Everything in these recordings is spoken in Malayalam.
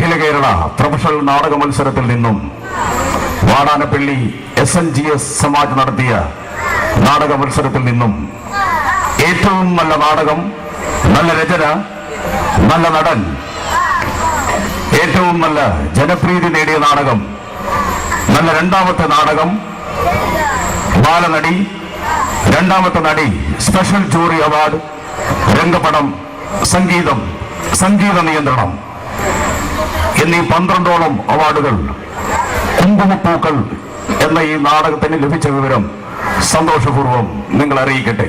അഖില കേരള പ്രൊഫഷണൽ നാടക മത്സരത്തിൽ നിന്നും വാടാനപ്പള്ളി SNGS സമാജ് നടത്തിയ നാടക മത്സരത്തിൽ നിന്നും ഏറ്റവും നല്ല നാടകം, നല്ല രചന, നല്ല നടൻ, ഏറ്റവും നല്ല ജനപ്രീതി നേടിയ നാടകം, നല്ല രണ്ടാമത്തെ നാടകം, ബാലനടി, രണ്ടാമത്തെ നടി, സ്പെഷ്യൽ ജൂറി അവാർഡ്, രംഗപടം, സംഗീതം, സംഗീത നിയന്ത്രണം എന്നീ 12ഓളം അവാർഡുകൾ കുങ്കുമപ്പൂക്കൾ എന്ന ഈ നാടകത്തിന് ലഭിച്ച വിവരം സന്തോഷപൂർവ്വം നിങ്ങൾ അറിയിക്കട്ടെ.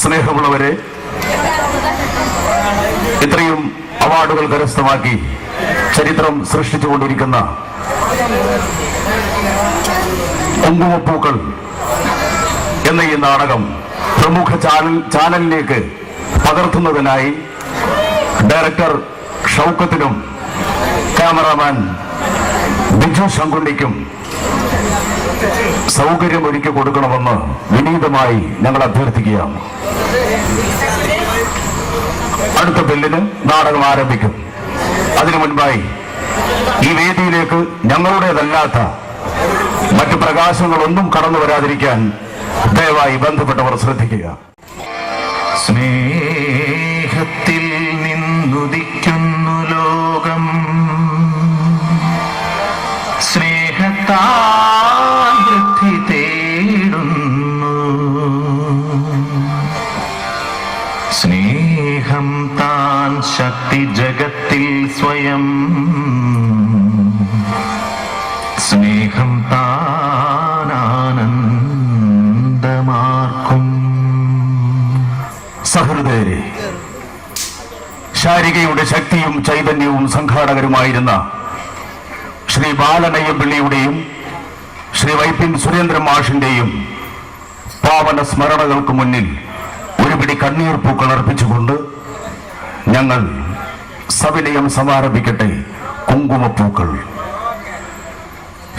സ്നേഹമുള്ളവരെ, ഇത്രയും അവാർഡുകൾ കരസ്ഥമാക്കി ചരിത്രം സൃഷ്ടിച്ചുകൊണ്ടിരിക്കുന്ന കുങ്കുമപ്പൂക്കൾ എന്ന ഈ നാടകം പ്രമുഖ ചാനലിലേക്ക് പകർത്തുന്നതിനായി ഡയറക്ടർ ഷൗക്കത്തിനും ക്യാമറാമാൻ ബിജു ശങ്കുണ്ണിക്കും സൗകര്യമൊരുക്കി കൊടുക്കണമെന്ന് വിനീതമായി ഞങ്ങൾ അഭ്യർത്ഥിക്കുകയാണ്. അടുത്ത ബെല്ലിന് നാടകം ആരംഭിക്കും. അതിനു മുൻപായി ഈ വേദിയിലേക്ക് ഞങ്ങളുടേതല്ലാത്ത മറ്റു പ്രകാശങ്ങളൊന്നും കടന്നു വരാതിരിക്കാൻ ദയവായി ബന്ധപ്പെട്ടവർ ശ്രദ്ധിക്കുക. സ്നേഹത്തിൽ നിന്നുദിക്കുന്നു ലോകം, സ്നേഹത്താൽ വൃദ്ധി തേടുന്നു, സ്നേഹം താൻ ശക്തി ജഗത്തിൽ സ്വയം, സ്നേഹം താൻ ആനന്ദമാർക്കും. സഹൃദയരെ, ശാരികയുടെ ശക്തിയും ചൈതന്യവും സംഘാടകരുമായിരുന്ന ശ്രീ ബാലനയ്യപ്പിള്ളിയുടെയും ശ്രീ വൈപ്പിൻ സുരേന്ദ്രൻ മാഷിന്റെയും പാവന സ്മരണകൾക്ക് മുന്നിൽ ഒരു പിടി കണ്ണീർ പൂക്കൾ അർപ്പിച്ചുകൊണ്ട് ഞങ്ങൾ സവിനയം സമാരംഭിക്കട്ടെ. കുങ്കുമപ്പൂക്കൾ.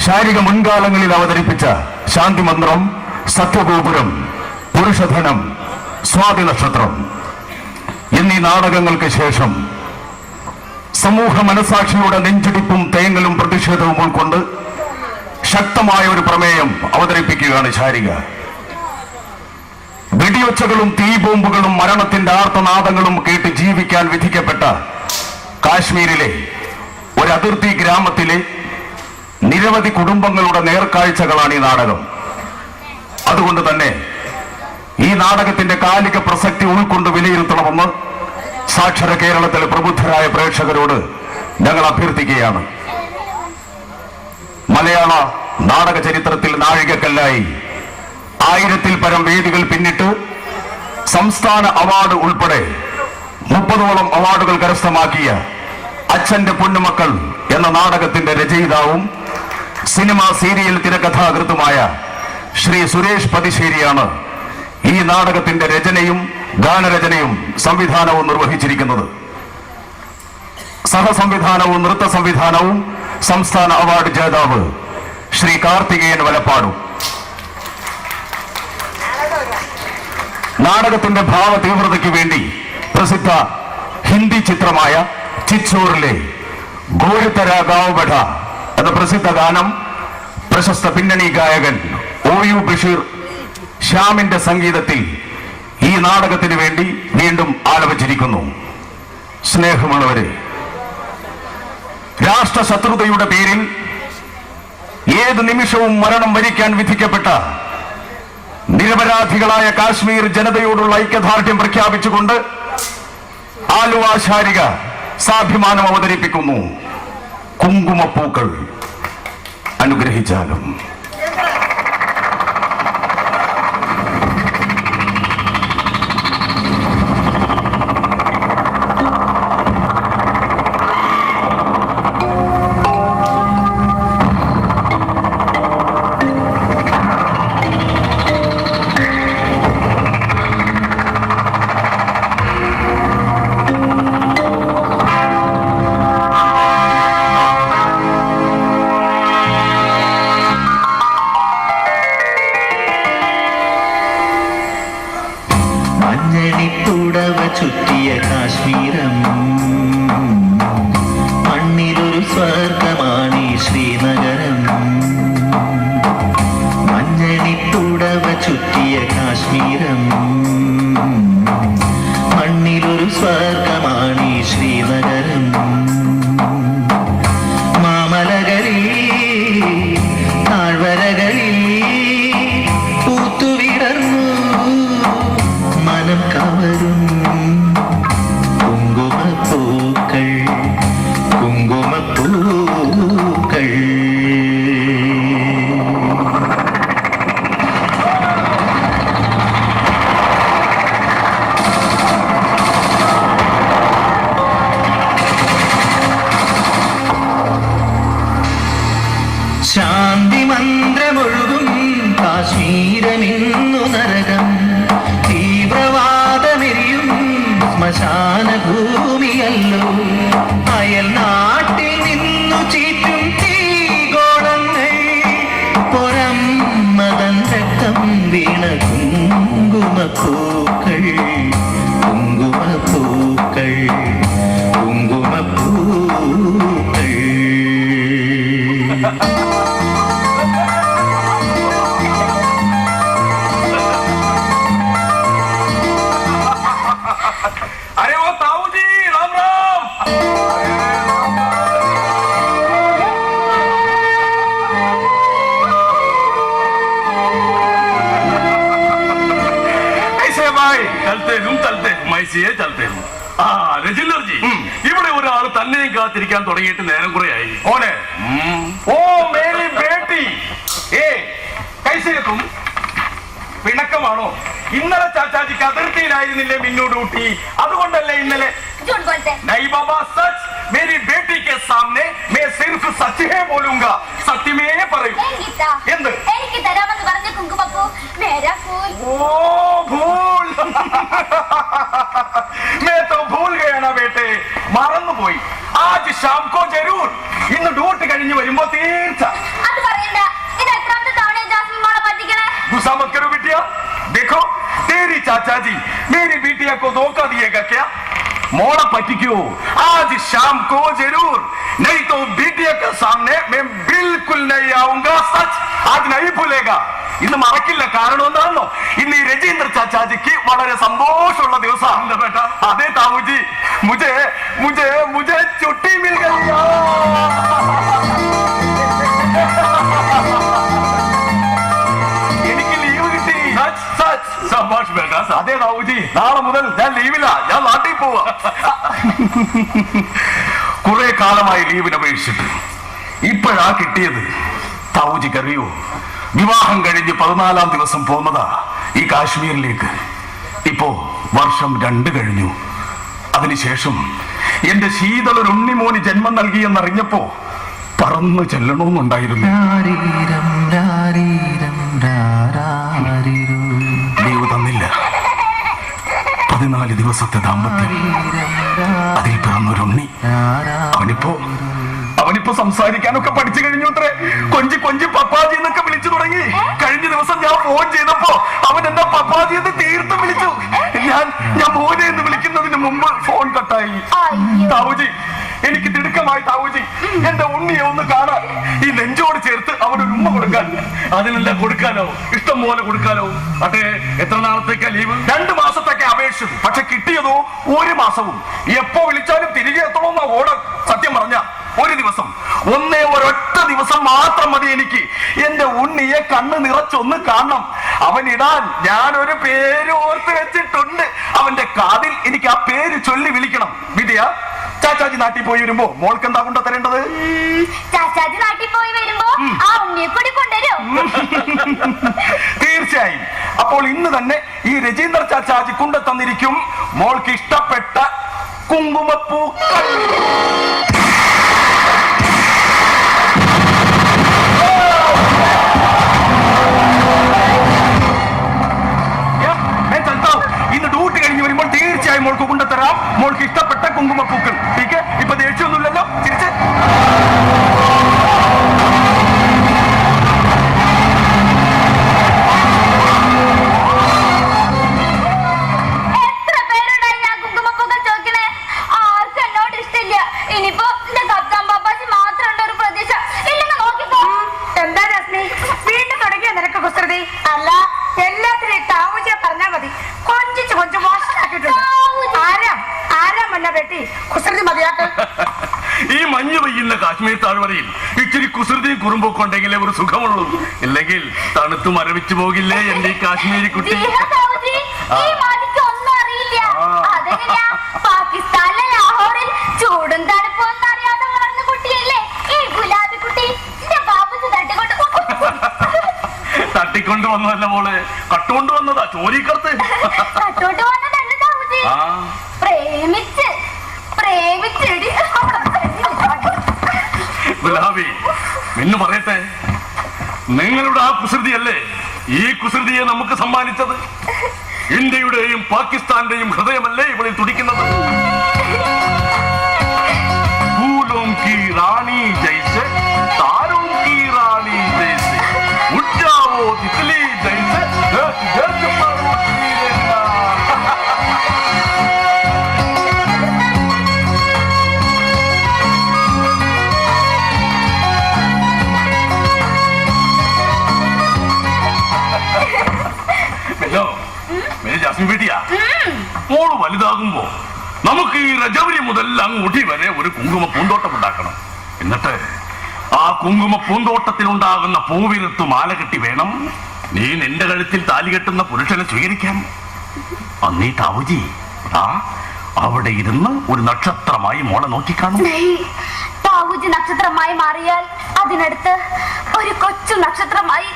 ശാരിക മുൻകാലങ്ങളിൽ അവതരിപ്പിച്ച ശാന്തിമന്ത്രം, സത്യഗോപുരം, പുരുഷധനം, സ്വാതി നക്ഷത്രം എന്നീ നാടകങ്ങൾക്ക് ശേഷം സമൂഹ മനസാക്ഷിയുടെ നെഞ്ചിടിപ്പും തേങ്ങലും പ്രതിഷേധവും ഉൾക്കൊണ്ട് ശക്തമായ ഒരു പ്രമേയം അവതരിപ്പിക്കുകയാണ് ശാരിക. വെടിയൊച്ചകളും തീബോംബുകളും മരണത്തിന്റെ ആർത്തനാദങ്ങളും കേട്ട് ജീവിക്കാൻ വിധിക്കപ്പെട്ട കാശ്മീരിലെ ഒരു അതിർത്തി ഗ്രാമത്തിലെ നിരവധി കുടുംബങ്ങളുടെ നേർക്കാഴ്ചകളാണ് ഈ നാടകം. അതുകൊണ്ട് തന്നെ ഈ നാടകത്തിന്റെ കാലിക പ്രസക്തി ഉൾക്കൊണ്ട് വിലയിരുത്തണമെന്ന് സാക്ഷര കേരളത്തിലെ പ്രബുദ്ധരായ പ്രേക്ഷകരോട് ഞങ്ങൾ അഭ്യർത്ഥിക്കുകയാണ്. മലയാള നാടക ചരിത്രത്തിൽ നാഴികക്കല്ലായി 1000-ൽ പരം വേദികൾ പിന്നിട്ട് സംസ്ഥാന അവാർഡ് ഉൾപ്പെടെ 30ഓളം അവാർഡുകൾ കരസ്ഥമാക്കിയ അച്ഛന്റെ പൊന്നുമക്കൾ എന്ന നാടകത്തിന്റെ രചയിതാവും സിനിമ സീരിയൽ തിരക്കഥാകൃത്തുമായ ശ്രീ സുരേഷ് പതിശ്ശേരിയാണ് ഈ നാടകത്തിന്റെ രചനയും ഗാനരചനയും സംവിധാനവും നിർവഹിച്ചിരിക്കുന്നത്. സഹസംവിധാനവും നൃത്ത സംവിധാനവും സംസ്ഥാന അവാർഡ് ജേതാവ് ശ്രീ കാർത്തികേയൻ വലപ്പാടും. നാടകത്തിന്റെ ഭാവ തീവ്രതയ്ക്ക് വേണ്ടി പ്രസിദ്ധ ഹിന്ദി ചിത്രമായ ചിച്ചോറിലെ ഗോരിത്തര ഗാവ് ബഠ എന്ന പ്രസിദ്ധ ഗാനം പ്രശസ്ത പിന്നണി ഗായകൻ OU ബഷീർ ശ്യാമിന്റെ സംഗീതത്തിൽ ഈ നാടകത്തിന് വേണ്ടി വീണ്ടും ആലപിച്ചിരിക്കുന്നു. സ്നേഹമുള്ളവരെ, രാഷ്ട്രശത്രുതയുടെ പേരിൽ ഏത് നിമിഷവും മരണം വരിക്കാൻ വിധിക്കപ്പെട്ട നിരപരാധികളായ കാശ്മീർ ജനതയോടുള്ള ഐക്യദാർഢ്യം പ്രഖ്യാപിച്ചുകൊണ്ട് ആലുവ ശാരിക സാഭിമാനം അവതരിപ്പിക്കുന്നു. കുങ്കുമപ്പൂക്കൾ. അനുഗ്രഹിച്ചാലും. മഞ്ഞണിപ്പുടവ ചുറ്റിയ കാശ്മീരം മണ്ണിലൊരു സ്വർഗമാണീ ശ്രീനഗരം. മഞ്ഞണിപ്പുടവ ചുറ്റിയ കാശ്മീരം മണ്ണിലൊരു സ്വർഗമാണീ ശ്രീനഗരം. മാമലകളിൽ താഴ്വരകളിൽ പൂത്തുവിടർന്നു മനം കവരും കുങ്കുമപ്പൂക്കൾ കുങ്കുമപ്പൂക്കൾ. ശാന്തി മന്ത്രമൊഴുകും കാശ്മീരമിന്നു നരകം. തീവ്രവാദമെരിയും ശ്മശാന ഭൂമിയല്ലോ. അയൽ നാട്ടിൽ നിന്നു ചീറ്റും തീഗോളങ്ങൾ പുറം മതം രക്തം വീണ കുങ്കുമപ്പൂക്കൾ കുങ്കുമപ്പൂക്കൾ കുങ്കുമപ്പൂക്കൾ. अरे वो ताऊ जी राम राम। ऐसे भाई चलते हूँ मैं से चलते हूँ. ആ രജിന്ദർ ജി, ഇവിടെ ഒരാൾ തന്നെയും കാത്തിരിക്കാൻ തുടങ്ങിയിട്ട് നേരം കുറെ ആയി. ഓനെ ഓ മേരി ബേട്ടി ഏ കൈസേ തും പിണക്കമാണോ? ഇന്നലെ ചാച്ചാജിക്ക് അതിർത്തിയിലായിരുന്നില്ലേ മിന്നു ഡ്യൂട്ടി? അതുകൊണ്ടല്ലേ ഇന്നലെ? नहीं बाबा सच मेरी बेटी के सामने मैं सिर्फ सच है बोलूंगा. സത്യമേ പറയൂ. എന്ത്? എനിക്ക് തരാമെന്ന് പറഞ്ഞ കുങ്കുമപ്പൂ മേരാ ഫൂൽ. ഓ ഭൂൽ. मैं तो भूल गया ना बेटे, മറന്നുപോയി. ആജ് शाम को जरूर. ഇന്ന് ഡ്യൂട്ടി കഴിഞ്ഞ് വരുമ്പോ തീർച്ച. അത് പറയണ്ട. ഇത് എത്രാമത്തെ തവണ ജാസ്മിൻ മോളെ പറ്റിക്കണേ? गुस्सा मत करो बिटिया. देखो तेरी चाचा जी मेरी बिटिया को धोखा दिएगा क्या? मोड़ा पटिक्यो आज शाम को जरूर, नहीं तो बिटिया के सामने मैं बिल्कुल नहीं आऊंगा. सच आज नहीं भूलेगा. ഇന്ന് മറക്കില്ല. കാരണം എന്താണല്ലോ, ഇന്ന് ഈ രജീന്ദ്ര ചാച്ചാജിക്ക് വളരെ സന്തോഷമുള്ള ദിവസമാണ്. അതെ താവുജി, മുझे मुझे मुझे छुट्टी मिल गई. എനിക്ക് ലീവ് കിട്ടി. അതെ താവുജി, നാളെ മുതൽ ഞാൻ ലീവില്ല. ഞാൻ നാട്ടിൽ പോവാ. കുറെ കാലമായി ലീവിന് അപേക്ഷിച്ചിട്ട് ഇപ്പോഴാ കിട്ടിയത്. താവുജിക്കറിയോ, വിവാഹം കഴിഞ്ഞ് 14-ാം ദിവസം പോന്നതാ ഈ കാശ്മീരിലേക്ക്. ഇപ്പോ വർഷം 2 കഴിഞ്ഞു. അതിനുശേഷം എന്റെ ശീതളൊരു ഉണ്ണിമോന് ജന്മം നൽകിയെന്നറിഞ്ഞപ്പോ പറന്നു ചെല്ലണമെന്നുണ്ടായിരുന്നു. ലീവ് തന്നില്ല. 14 ദിവസത്തെ ദാമ്പത്യം, അതിൽ പിറന്നൊരുണ്ണി. അവനിപ്പോ സംസാരിക്കാനൊക്കെ പഠിച്ചു കഴിഞ്ഞു അത്രേ. കൊഞ്ചി കൊഞ്ചി പപ്പാജി എന്നൊക്കെ വിളിച്ചു തുടങ്ങി. കഴിഞ്ഞ ദിവസം ഞാൻ ഫോൺ ചെയ്തപ്പോ അവൻ എന്നെ പപ്പാജി എന്ന് തീർത്തും വിളിച്ചു. ഞാൻ മോനെ എന്ന് വിളിക്കുന്നതിന് മുമ്പ് ഫോൺ കട്ടായി. താവുജി, എനിക്ക് തിടുക്കമായി താവുജി എന്റെ ഉണ്ണിയെ ഒന്ന് കാണാൻ, ഈ നെഞ്ചോട് ചേർത്ത് അവനൊരു ഉമ്മ കൊടുക്കാൻ. അതിനെല്ലാം കൊടുക്കാനോ? ഇഷ്ടം പോലെ കൊടുക്കാനോ. അതെ, എത്ര നാളത്തേക്കാ ലീവ്? 2 മാസത്തേക്ക് അപേക്ഷിച്ചു. പക്ഷെ കിട്ടിയതോ 1 മാസവും. എപ്പോ വിളിച്ചാലും തിരികെ എത്തണമെന്ന ഓർഡർ. സത്യം പറഞ്ഞ ഒരു ദിവസം, ഒരൊറ്റ ദിവസം മാത്രം മതി എനിക്ക് എന്റെ ഉണ്ണിയെ കണ്ണ് നിറച്ചൊന്ന് കാണണം. അവനിടാൻ ഞാനൊരു പേര് ഓർത്ത് വെച്ചിട്ടുണ്ട്. അവന്റെ കാതിൽ എനിക്ക് ആ പേര് ചൊല്ലി വിളിക്കണം. വിദ്യ, ചാച്ചാജി നാട്ടിൽ പോയി വരുമ്പോ മോൾക്ക് എന്താ കൊണ്ടു തരേണ്ടത്? ചാച്ചാജി നാട്ടിൽ പോയി വരുമ്പോ ആ ഉണ്ണിയെ കൂടി കൊണ്ടുവരും. തീർച്ചയായും. അപ്പോൾ ഇന്ന് തന്നെ ഈ രജീന്ദ്ര ചാച്ചാജി കൊണ്ടു തന്നിരിക്കും മോൾക്ക് ഇഷ്ടപ്പെട്ട കുങ്കുമപ്പൂക്കൾ. ഇന്ന് ഡ്യൂട്ടി കഴിഞ്ഞ് വരുമ്പോൾ തീർച്ചയായും മോൾക്ക് കൊണ്ടുതരാം മോൾക്ക് ഇഷ്ടപ്പെട്ട കുങ്കുമപ്പൂക്കൾ. ഇപ്പൊ ദേഷ്യമൊന്നുമില്ലല്ലോ? തിരിച്ച് മതി. കൊഞ്ചിച്ച് കൊഞ്ച് മോശമാക്കിയിട്ടുണ്ട്. ആരാ മന്ന വെട്ടി കുസൃതി മതിയാക്ക്. ഈ മഞ്ഞ് പെയ്യുന്ന കാശ്മീർ താഴ്വരയിൽ ഇച്ചിരി കുസൃതിയും കുറുമ്പൊക്കെ ഉണ്ടെങ്കിലേ ഒരു സുഖമുള്ളൂ. ഇല്ലെങ്കിൽ തണുത്തു മരവിച്ചു പോകില്ലേ എന്റെ ഈ കാശ്മീരി കുട്ടി? പാകിസ്ഥാനിലെ ലാഹോറിൽ ചൂടും തണുപ്പൊന്നും അറിയാതെ വളർന്ന കുട്ടിയല്ലേ ഈ ഗുലാബി കുട്ടി. ബാബുജി തട്ടിക്കൊണ്ട് വന്നതല്ല മോളെ, കട്ടുകൊണ്ട് വന്നതാ ചോരിക്കർത്ത്. കട്ടോട്ട് വന്നതല്ല ബാബുജി, പ്രേമിച്ചെടി. ഗുലാബി മിന്നു പറയട്ടെ, നിങ്ങളുടെ ആ കുസൃതിയല്ലേ ഈ കുസൃതിയെ നമുക്ക് സമ്മാനിച്ചത്? ഇന്ത്യയുടെയും പാകിസ്ഥാന്റെയും ഹൃദയമല്ലേ ഇവളിൽ തുടിക്കുന്നത്? ഫൂലോं की रानी जैसे तारों की रानी जैसे उड़ जाओ तितली जैसे जग पर उड़ती रहना. ജാസ്മിൻ ബേട്ടിയാ, മോള് വലുതാകുമ്പോ നമുക്ക് ഈ രജവരി മുതൽ അങ്ങോട്ടി വരെ ഒരു കുങ്കുമ പൂന്തോട്ടം ഉണ്ടാക്കണം. എന്നിട്ട് ആ കുങ്കുമ പൂന്തോട്ടത്തിൽ ഉണ്ടാകുന്ന പൂവിരുത്തു മാല കെട്ടി വേണം നീ നിന്റെ കഴുത്തിൽ താലി കെട്ടുന്ന പുരുഷനെ സ്വീകരിക്കാൻ. അന്നീ താവുജി അവിടെ ഇരുന്ന് ഒരു നക്ഷത്രമായി മോളെ നോക്കിക്കാണും. താവുജി നക്ഷത്രമായി മാറിയാൽ അതിനടുത്ത് ഒരു കൊച്ചു നക്ഷത്രമായി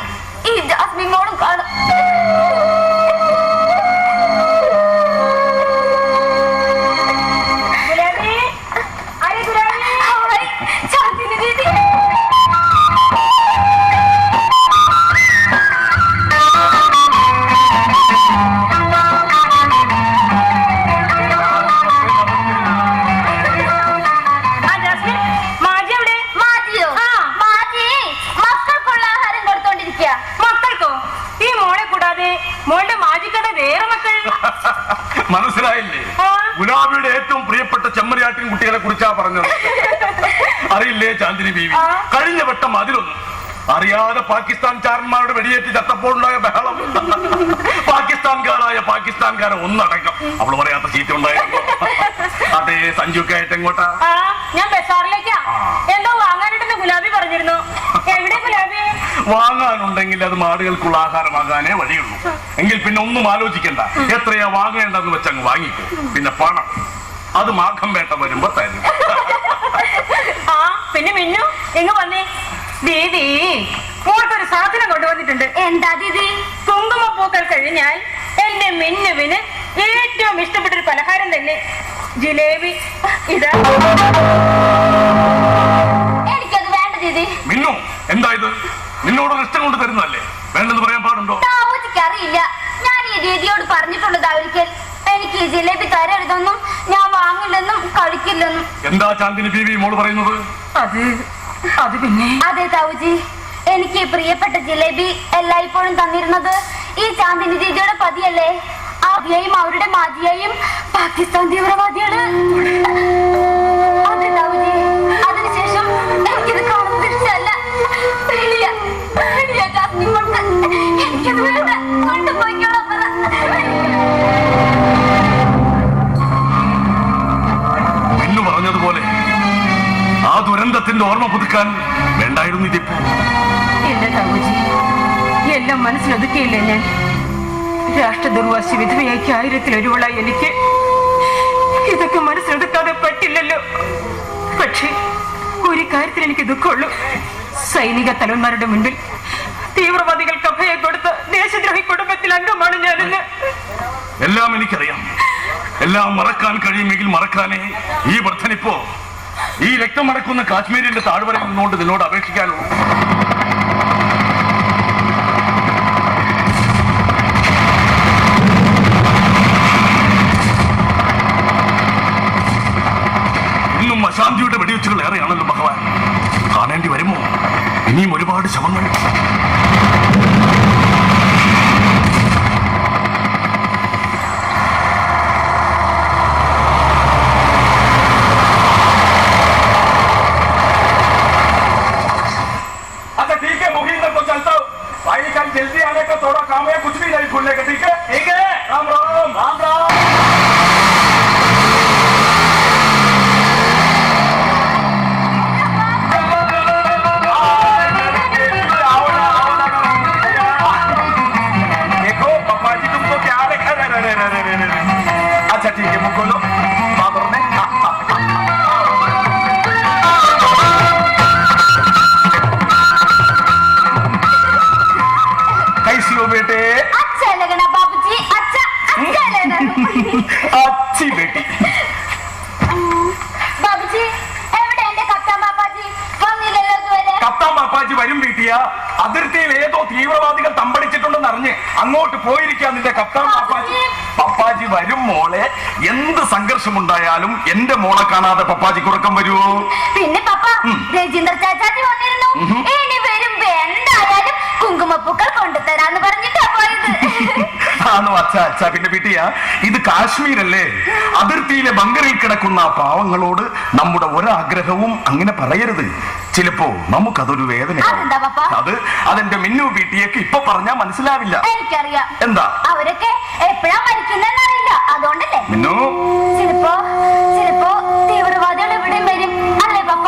ഈ ജാസ്മിൻ മോളും കാണും. മനസ്സിലായില്ലേ? ഗുലാബിയുടെ ഏറ്റവും പ്രിയപ്പെട്ട ചെമ്മരിയാട്ടിൻ കുട്ടികളെ കുറിച്ചാ പറഞ്ഞത്. അറിയില്ലേ ചാന്ദിനി ബീവി, കഴിഞ്ഞ വട്ടം അതിലൊന്നും അറിയാതെ പാകിസ്ഥാൻ ചാരന്മാരുടെ വെടിയേറ്റ് ചത്തപ്പോഴുണ്ടായ ബഹളം, പാകിസ്ഥാൻകാരെ ഒന്നടക്കം അവള് പറയാത്ത സീറ്റ് ഉണ്ടായിരുന്നു. അതെ, സഞ്ജുക്കെ ആയിട്ട് എങ്ങോട്ടാ? ഞാൻ ബസാറിലേക്കാ. എന്തോ വാങ്ങാനായിട്ടെന്ന് ഗുലാബി പറഞ്ഞിരുന്നു. എവിടെ ഗുലാബി? വാങ്ങാനുണ്ടെങ്കിൽ അത് മാടുകൾക്കുള്ള ആഹാരമാകാനേ വഴിയുള്ളൂ. എങ്കിൽ പിന്നെ ഒന്നും ആലോചിക്കണ്ട, എത്രയാ വാങ്ങേണ്ടെന്ന് വെച്ചങ്ങ് വാങ്ങിക്കും. പിന്നെ പണം അത് മാഘം വേട്ട വരുമ്പോ തരും. പിന്നെ മിന്നു എങ്ങ് വന്നേ. ദീദി മോൾക്കൊരു സാധനം കൊണ്ടുവന്നിട്ടുണ്ട്. എന്താ ദീദി? കുങ്കുമപ്പൂക്കൾ കഴിഞ്ഞാൽ എന്റെ മിന്നുവിന് ഏറ്റവും ഇഷ്ടപ്പെട്ട ഒരു പലഹാരം തന്നെ ജിലേബി. ഇതാ. എനിക്കത് വേണ്ട ദീദി. മിന്നു, എന്താ ഇത്? നിന്നോട് ഇഷ്ടം കൊണ്ട് തരുന്നതല്ലേ, വേണ്ടെന്ന് പറയാൻ പാടുണ്ടോ? താവൂജിക്ക് അറിയില്ല, ഞാൻ ഈ ദീദിയോട് പറഞ്ഞിട്ടുള്ളത് ഒരിക്കൽ. എനിക്ക് ഈ ജിലേബി തരരുതെന്നും ഞാൻ വാങ്ങില്ലെന്നും കഴിക്കില്ലെന്നും. എന്താ ചാന്ദിനി ബീവി മോള് പറയുന്നത്? അത് പിന്നെ അതെ താവൂജി, എനിക്ക് പ്രിയപ്പെട്ട ജിലേബി എല്ലായ്പ്പോഴും തന്നിരുന്നത് ഈ ചാന്ദിനി ദീദിയുടെ പതിയല്ലേ. ആദ്യയും അവരുടെ മാജിയെയും പാകിസ്ഥാൻ തീവ്രവാദികള്. അതെ താവൂജി, അതിനുശേഷം എനിക്കിത് കാണുന്നത് ഇഷ്ടമല്ല. എനിക്കത് വേണ്ട, കൊണ്ടുപോയിക്കോളാം. മിന്നു പറഞ്ഞതുപോലെ ആ ദുരന്തത്തിന്റെ ഓർമ്മ പുതുക്കാൻ വേണ്ടായിരുന്നു ഇതിപ്പോ. ഇല്ല താവൂജി, എല്ലാം മനസ്സിലൊതുക്കിയില്ലേ ഞാൻ. രാഷ്ട്രദുർവാസി വിധവയാക്കി 1000-ലൊരുവളായി എനിക്ക് ഇതൊക്കെ മനസ്സിലൊതുക്കാതെ പറ്റില്ലല്ലോ. പക്ഷേ ഒരു കാര്യത്തിൽ എനിക്ക് ദുഃഖമുള്ളൂ. സൈനിക തലവന്മാരുടെ മുൻപിൽ തീവ്രവാദികൾക്ക് അഭയം കൊടുത്ത ദേശദ്രോഹി കുടുംബത്തിൽ അംഗമാണ് ഞാനെന്ന്. എല്ലാം എനിക്കറിയാം. എല്ലാം മറക്കാൻ കഴിയുമെങ്കിൽ മറക്കാനേ ഈ വർദ്ധനിപ്പോ ഈ രക്തം മടക്കുന്ന കാശ്മീരിന്റെ താഴ്വരയിൽ നിന്നുകൊണ്ട് നിന്നോട് അപേക്ഷിക്കാനുള്ളൂ. ഇന്നും അശാന്തിയുടെ വെടിവെച്ചുകൾ ഏറെയാണല്ലോ ഭഗവാൻ. കാണേണ്ടി വരുമോ ഇനിയും ഒരുപാട് ശവങ്ങൾ? जल्दी आने का थोड़ा काम है, कुछ भी नहीं भूलने का. ठीक है, ठीक है. हाँ अच्छी बेटी ബാബുജി എവിടെ എന്റെ കപ്താൻ പാപ്പാജി വന്നില്ലല്ലോ ഇതുവരെ. കത്താൻ പാപ്പാജി വരും വീട്ടിയ അതിർത്തിയിൽ ഏതോ തീവ്രവാദികൾ തമ്പടിച്ചിട്ടുണ്ടെന്ന് അറിഞ്ഞ് അങ്ങോട്ട് പോയിരിക്കാൻ നിന്റെ കപ്താൻ പാപ്പാജി. പപ്പാജി വരും മോളെ. എന്ത് സംഘർഷമുണ്ടായാലും എന്റെ മോളെ കാണാതെ പപ്പാജിക്ക് ഉറക്കം വരുമോ? പിന്നെ പപ്പ രജീന്ദ്ര ചാച്ചാജി വന്നിരുന്നു. ഇനി വരുമ്പോ എന്തായാലും കുങ്കുമപ്പൂക്കൾ കൊണ്ടുതരാന്ന് പറഞ്ഞിട്ടാ പോയത്. ആണോ? അച്ഛാ അച്ഛാ. പിന്നെ വീട്ടിയ ഇത് കാശ്മീരല്ലേ? അതിർത്തിയിലെ ബങ്കറിൽ കിടക്കുന്ന പാവങ്ങളോട് നമ്മുടെ ഒരാഗ്രഹവും അങ്ങനെ പറയരുത്. ചിലപ്പോ നമുക്കതൊരു വേദനയാവും. അതെന്താ പപ്പ? അതെന്റെ മിന്നു വീട്ടിയേക്ക് ഇപ്പൊ പറഞ്ഞാ മനസ്സിലാവില്ല. എനിക്കറിയാം. എന്താ? അവരൊക്കെ എപ്പോഴാ മരിക്കുന്നതെന്ന് അറിയില്ല. അതുകൊണ്ടല്ലേ? മിന്നു, ചിലപ്പോ തീവ്രവാദികൾ എവിടെയും വരും അല്ലേ പപ്പ?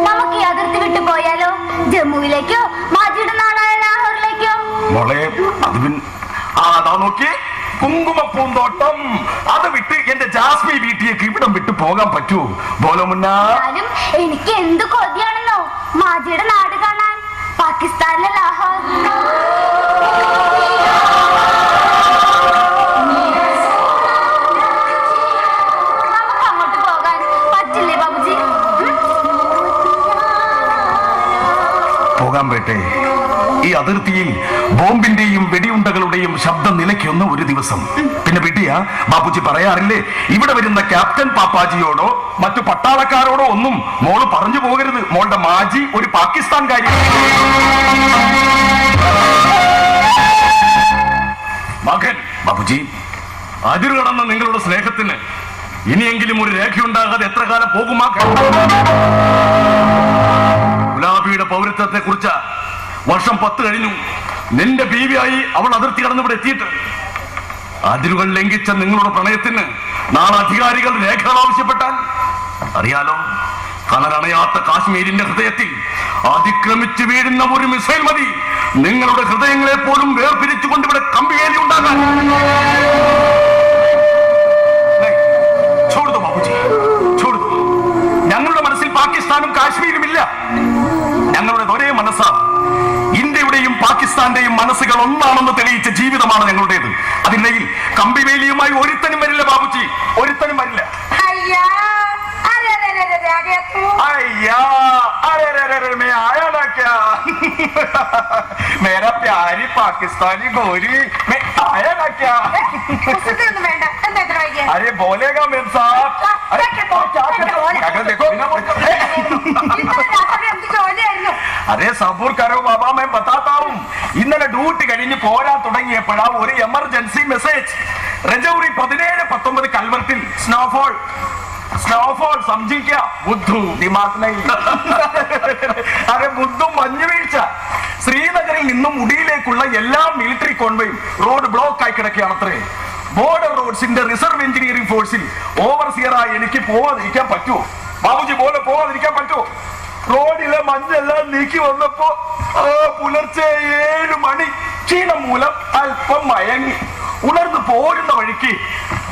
നമുക്ക് ഈ അതിർത്തി വിട്ടു പോയാലോ? ജമ്മുവിലേക്കോ മാജിയുടെ നാടായ ലാഹോറിലേക്കോ? മോളെ അത് അതാ നോക്കി കുങ്കുമപ്പൂന്തോട്ടം. അത് വിട്ട് എന്റെ ജാസ്മി വീട്ടിലേക്ക് ഇവിടം വിട്ടു പോകാൻ പറ്റൂ? ബോലോ മുന്ന. എനിക്ക് എന്ത് കൊതിയാണെന്നോ മാജിയുടെ നാട് കാണാൻ, പാകിസ്ഥാനിലെ ലാഹോർ. നമുക്ക് അങ്ങോട്ട് പോകാൻ പറ്റില്ലേ ബാബുജി? പോകാൻ പറ്റേ. ഈ അതിർത്തിയിൽ ബോംബിന്റെയും വെടിയുണ്ടകളുടെയും ശബ്ദം നിലയ്ക്കുന്ന ഒരു ദിവസം. പിന്നെ വിട്ടിയ ബാബുജി പറയാറില്ലേ, ഇവിടെ വരുന്ന ക്യാപ്റ്റൻ പാപ്പാജിയോടോ മറ്റു പട്ടാളക്കാരോടോ ഒന്നും മോള് പറഞ്ഞു പോകരുത്. മോളുടെ മാജി ഒരു പാകിസ്ഥാൻകാരി. മകൻ ബാബുജി, അതിരുകടന്ന നിങ്ങളുടെ സ്നേഹത്തിന് ഇനിയെങ്കിലും ഒരു രേഖയുണ്ടാകാതെ എത്ര കാലം പോകും മകൻ? ഗുലാബിയുടെ പൗരത്വത്തെ കുറിച്ച് വർഷം 10 കഴിഞ്ഞു. നിന്റെ ബീവിയായി അവൾ അതിർത്തി കടന്ന് ഇവിടെ എത്തിയിട്ട്. അതിരുകൾ ലംഘിച്ച നിങ്ങളുടെ പ്രണയത്തിന് നാളെ അധികാരികൾ രേഖകൾ ആവശ്യപ്പെട്ടാൽ അറിയാലോ, കനലണയാത്ത കാശ്മീരിന്റെ ഹൃദയത്തിൽ അതിക്രമിച്ചു വീഴുന്ന ഒരു മിസൈൽ മതി നിങ്ങളുടെ ഹൃദയങ്ങളെ പോലും വേർപിരിച്ചുകൊണ്ട് ഇവിടെ കമ്പിവേലി ഉണ്ടാകാൻ. ചോടുന്നു ബാബുജി, ചോടുന്നു. ഞങ്ങളുടെ മനസ്സിൽ പാകിസ്ഥാനും കാശ്മീരും ഇല്ല. ഞങ്ങളുടെ ഒരേ മനസ്സാണ്. ഇന്ത്യയുടെയും പാകിസ്ഥാന്റെയും മനസ്സുകൾ ഒന്നാണെന്ന് തെളിയിച്ച ജീവിതമാണ് ഞങ്ങളുടേത്. അതിനിടയിൽ കമ്പിവേലിയുമായി ഒരുത്തനും വരില്ല ബാബുജി, ഒരുത്തനും വരില്ല. അയ്യാ अय्या अरे मैं आया ना क्या मेरा प्यारी पाकिस्तानी गोरी मैं आया ना क्या വേണ്ട. എന്താ ഇത്ര വൈകിയ? अरे बोलेगा मेम साहब अगर देखो എന്ത് ജോലിയായിരുന്നു? अरे सबूर करो बाबा मैं बताता हूँ. ഇന്നലെ ഡ്യൂട്ടി കഴിഞ്ഞ് പോരാൻ തുടങ്ങിയപ്പോഴാ ഒരു എമർജൻസി മെസ്സേജ്. രജൗരി 17-19 കൽവർത്തിൽ സ്നോഫോൾ സംജിക്ക ബുദ്ധു ദിമാഗ് നഹീ. അരെ ബുദ്ധു മഞ്ഞുവീഴ്ച. ശ്രീനഗറിൽ നിന്നും മുടിയിലേക്കുള്ള എല്ലാ മിലിറ്ററി കോൺവോയും റോഡ് ബ്ലോക്ക് ആയി കിടക്കുകയാണത്രേ. ബോർഡർ റോഡ്സിന്റെ റിസർവ് എഞ്ചിനീയറിംഗ് ഫോഴ്സിൽ ഓവർസിയറായി എനിക്ക് പോവാതിരിക്കാൻ പറ്റുമോ ബാബുജി? പോലെ പോവാതിരിക്കാൻ പറ്റുമോ? റോഡിലെ മഞ്ഞെല്ലാം നീക്കി വന്നപ്പോ പുലർച്ചെ 7 മണി ക്ഷീണം മൂലം അല്പം മയങ്ങി. ഉണർന്നു പോരുന്ന വഴിക്ക്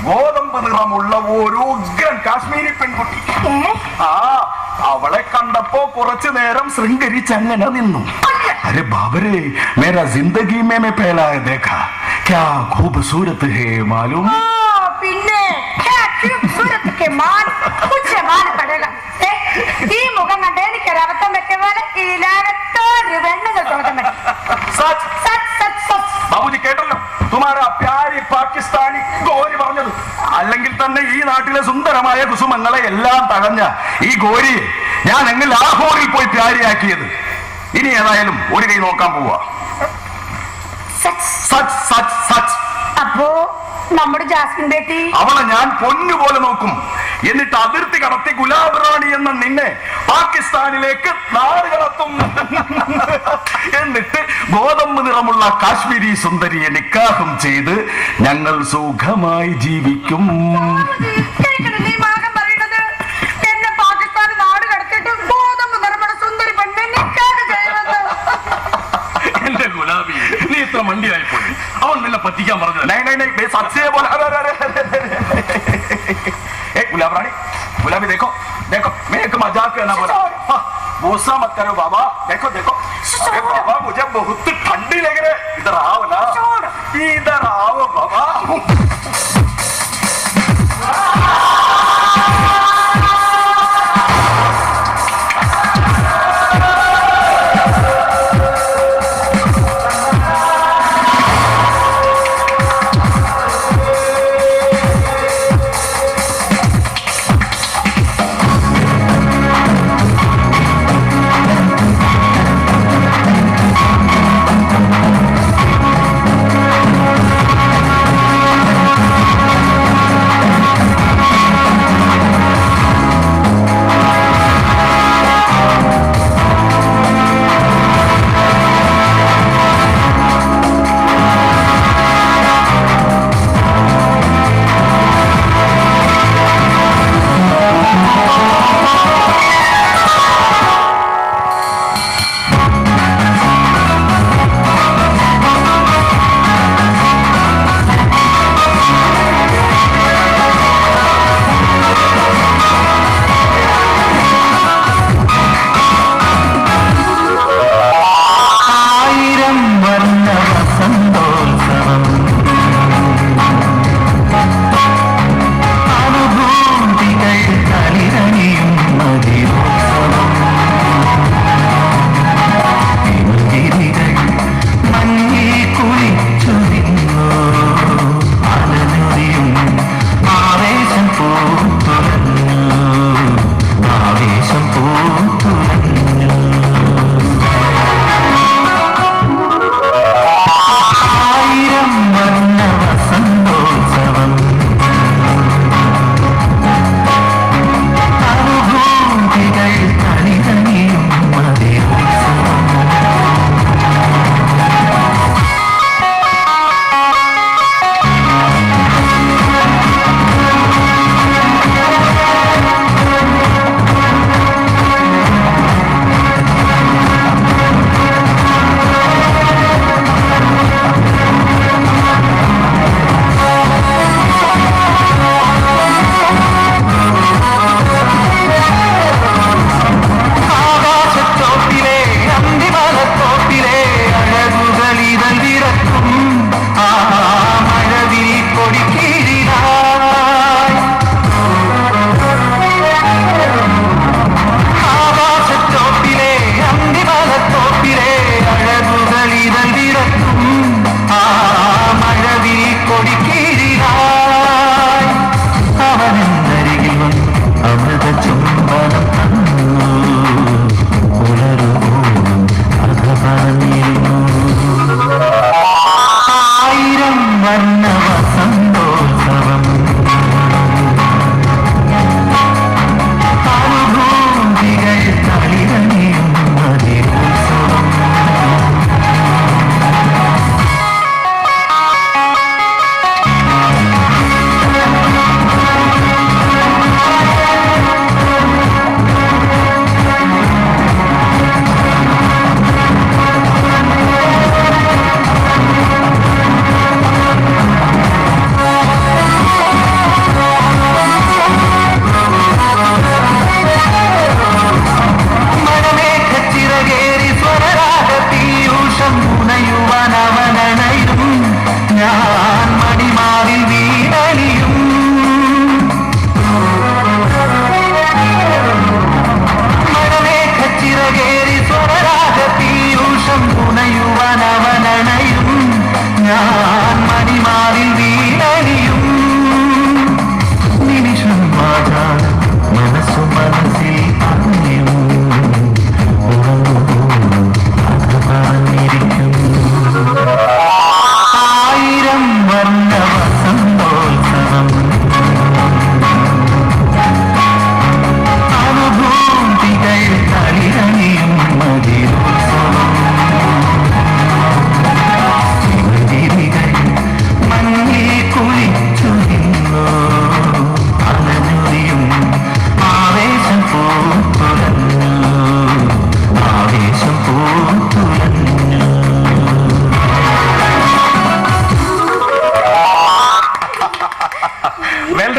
ഗോതമ്പ് നിറമുള്ള ഒരു ഉഗ്രൻ കാശ്മീരി പെൺകുട്ടി. അവളെ കണ്ടപ്പോ കുറച്ചു നേരം ശൃംഗരിച്ചങ്ങനെ നിന്നു. അരെ ബാബരെ മേരാ ജിന്ദഗി മേ പേലാ ദേഖാ ക്യാ ഖൂബ്സൂരത് ഹേ മാലൂം. പിന്നെ ഈ മുഖം കണ്ട എനിക്കൊരു അബദ്ധം പറ്റിയ പോലെ ഈ ലോകത്തൊരു പെണ്ണുങ്ങൾക്ക് അബദ്ധം പറ്റും. ബാബുജി കേട്ടല്ലോ തുമാരാ പ്യാരി പാകിസ്ഥാനി ഗോരി പറഞ്ഞത്. അല്ലെങ്കിൽ തന്നെ ഈ നാട്ടിലെ സുന്ദരമായ കുസുമങ്ങളെ എല്ലാം തഴഞ്ഞ ഈ ഗോരിയെ ഞാൻ എങ്ങനെ ലാഹോറിൽ പോയി പ്യാരിയാക്കിയത്. ഇനി ഏതായാലും ഒരു കൈ നോക്കാൻ പോവാ. അപ്പോ നമ്മുടെ ജാസ്മിൻ ബേട്ടി അവളെ ഞാൻ പൊന്നുപോലെ നോക്കും. എന്നിട്ട് അതിർത്തി കടത്തി ഗുലാബ് റാണി എന്ന നിന്നെ പാകിസ്ഥാനിലേക്ക് നാട് കടത്തും. എന്നിട്ട് ഗോതമ്പ് നിറമുള്ള കാശ്മീരി സുന്ദരിയെ നിക്കാഹം ചെയ്ത് ഞങ്ങൾ സുഖമായി ജീവിക്കും. എന്നെ പാകിസ്ഥാൻ നാട് കടത്തിട്ട് ഗോതമ്പ് നിറമുള്ള സുന്ദരി പെണ്ണെ നിക്കാഹ് ചെയ്യുന്നത്. എന്റെ ഗുലാബി, നീ ഇത്ര മണ്ടിയായി പോയി. അവൻ നിന്നെ പറ്റിക്കാൻ പറഞ്ഞത്. गुलाब रानी, गुलाबी देखो देखो मैं एक मजाक करना बोला. गुस्सा मत करो बाबा. देखो देखो अरे बाबा मुझे बहुत ठंडी लग रही है. इधर आओ ना, इधर आओ बाबा.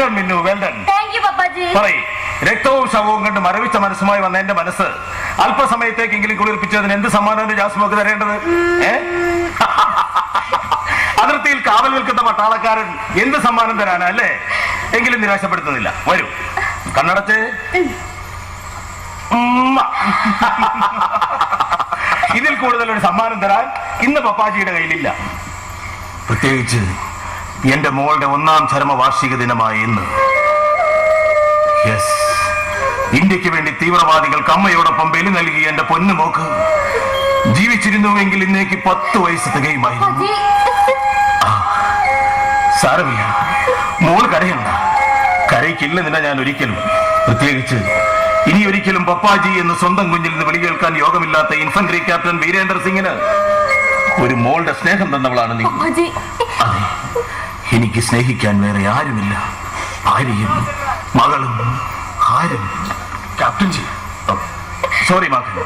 Well done Minnu, well done. Thank you പപ്പാജി. പറയ്, രക്തവും ശവവും കണ്ട് മരവിച്ച മനസ്സുമായി വന്ന എന്റെ മനസ്സ് അല്പസമയത്തേക്കെങ്കിലും കുളിർപ്പിച്ചതിന് എന്ത് സമ്മാനം ജാസ്മോക്ക് തരേണ്ടത്? അതിർത്തിയിൽ കാവൽ നിൽക്കുന്ന പട്ടാളക്കാരൻ എന്ത് സമ്മാനം തരാനാ അല്ലേ? എങ്കിലും നിരാശപ്പെടുത്തുന്നില്ല. വരൂ, കണ്ണടച്ച്. ഇതിൽ കൂടുതൽ ഒരു സമ്മാനം തരാൻ ഇന്ന് പപ്പാജിയുടെ കയ്യിലില്ല. പ്രത്യേകിച്ച് എന്റെ മോളുടെ 1ാം ചരമവാർഷിക ദിനമായി ഇന്ന്. യെസ്, ഇന്ത്യക്ക് വേണ്ടി തീവ്രവാദികൾക്ക് അമ്മയോടൊപ്പം ബലി നൽകിയ എന്റെ പൊന്നു മോക്ക് ജീവിച്ചിരുന്നുവെങ്കിൽ ഇന്നേക്ക് 10 വയസ്സ് തികയുമായിരുന്നു. സാരമില്ല, മോൾ കരയണ്ട. കരയ്ക്കില്ലെന്നില്ല ഞാൻ ഒരിക്കലും. പ്രത്യേകിച്ച് ഇനി ഒരിക്കലും പപ്പാജി എന്ന് സ്വന്തം കുഞ്ഞിൽ നിന്ന് വിളി കേൾക്കാൻ യോഗമില്ലാത്ത ഇൻഫൻട്രി ക്യാപ്റ്റൻ വീരേന്ദർ സിംഗിന് ഒരു മോളുടെ സ്നേഹം തന്നവളാണ് നീ. അതെ, എനിക്ക് സ്നേഹിക്കാൻ വേറെ ആരുമില്ല. ഭാര്യയും മകളും ആരും. ക്യാപ്റ്റൻ ജി, സോറി മകൻ,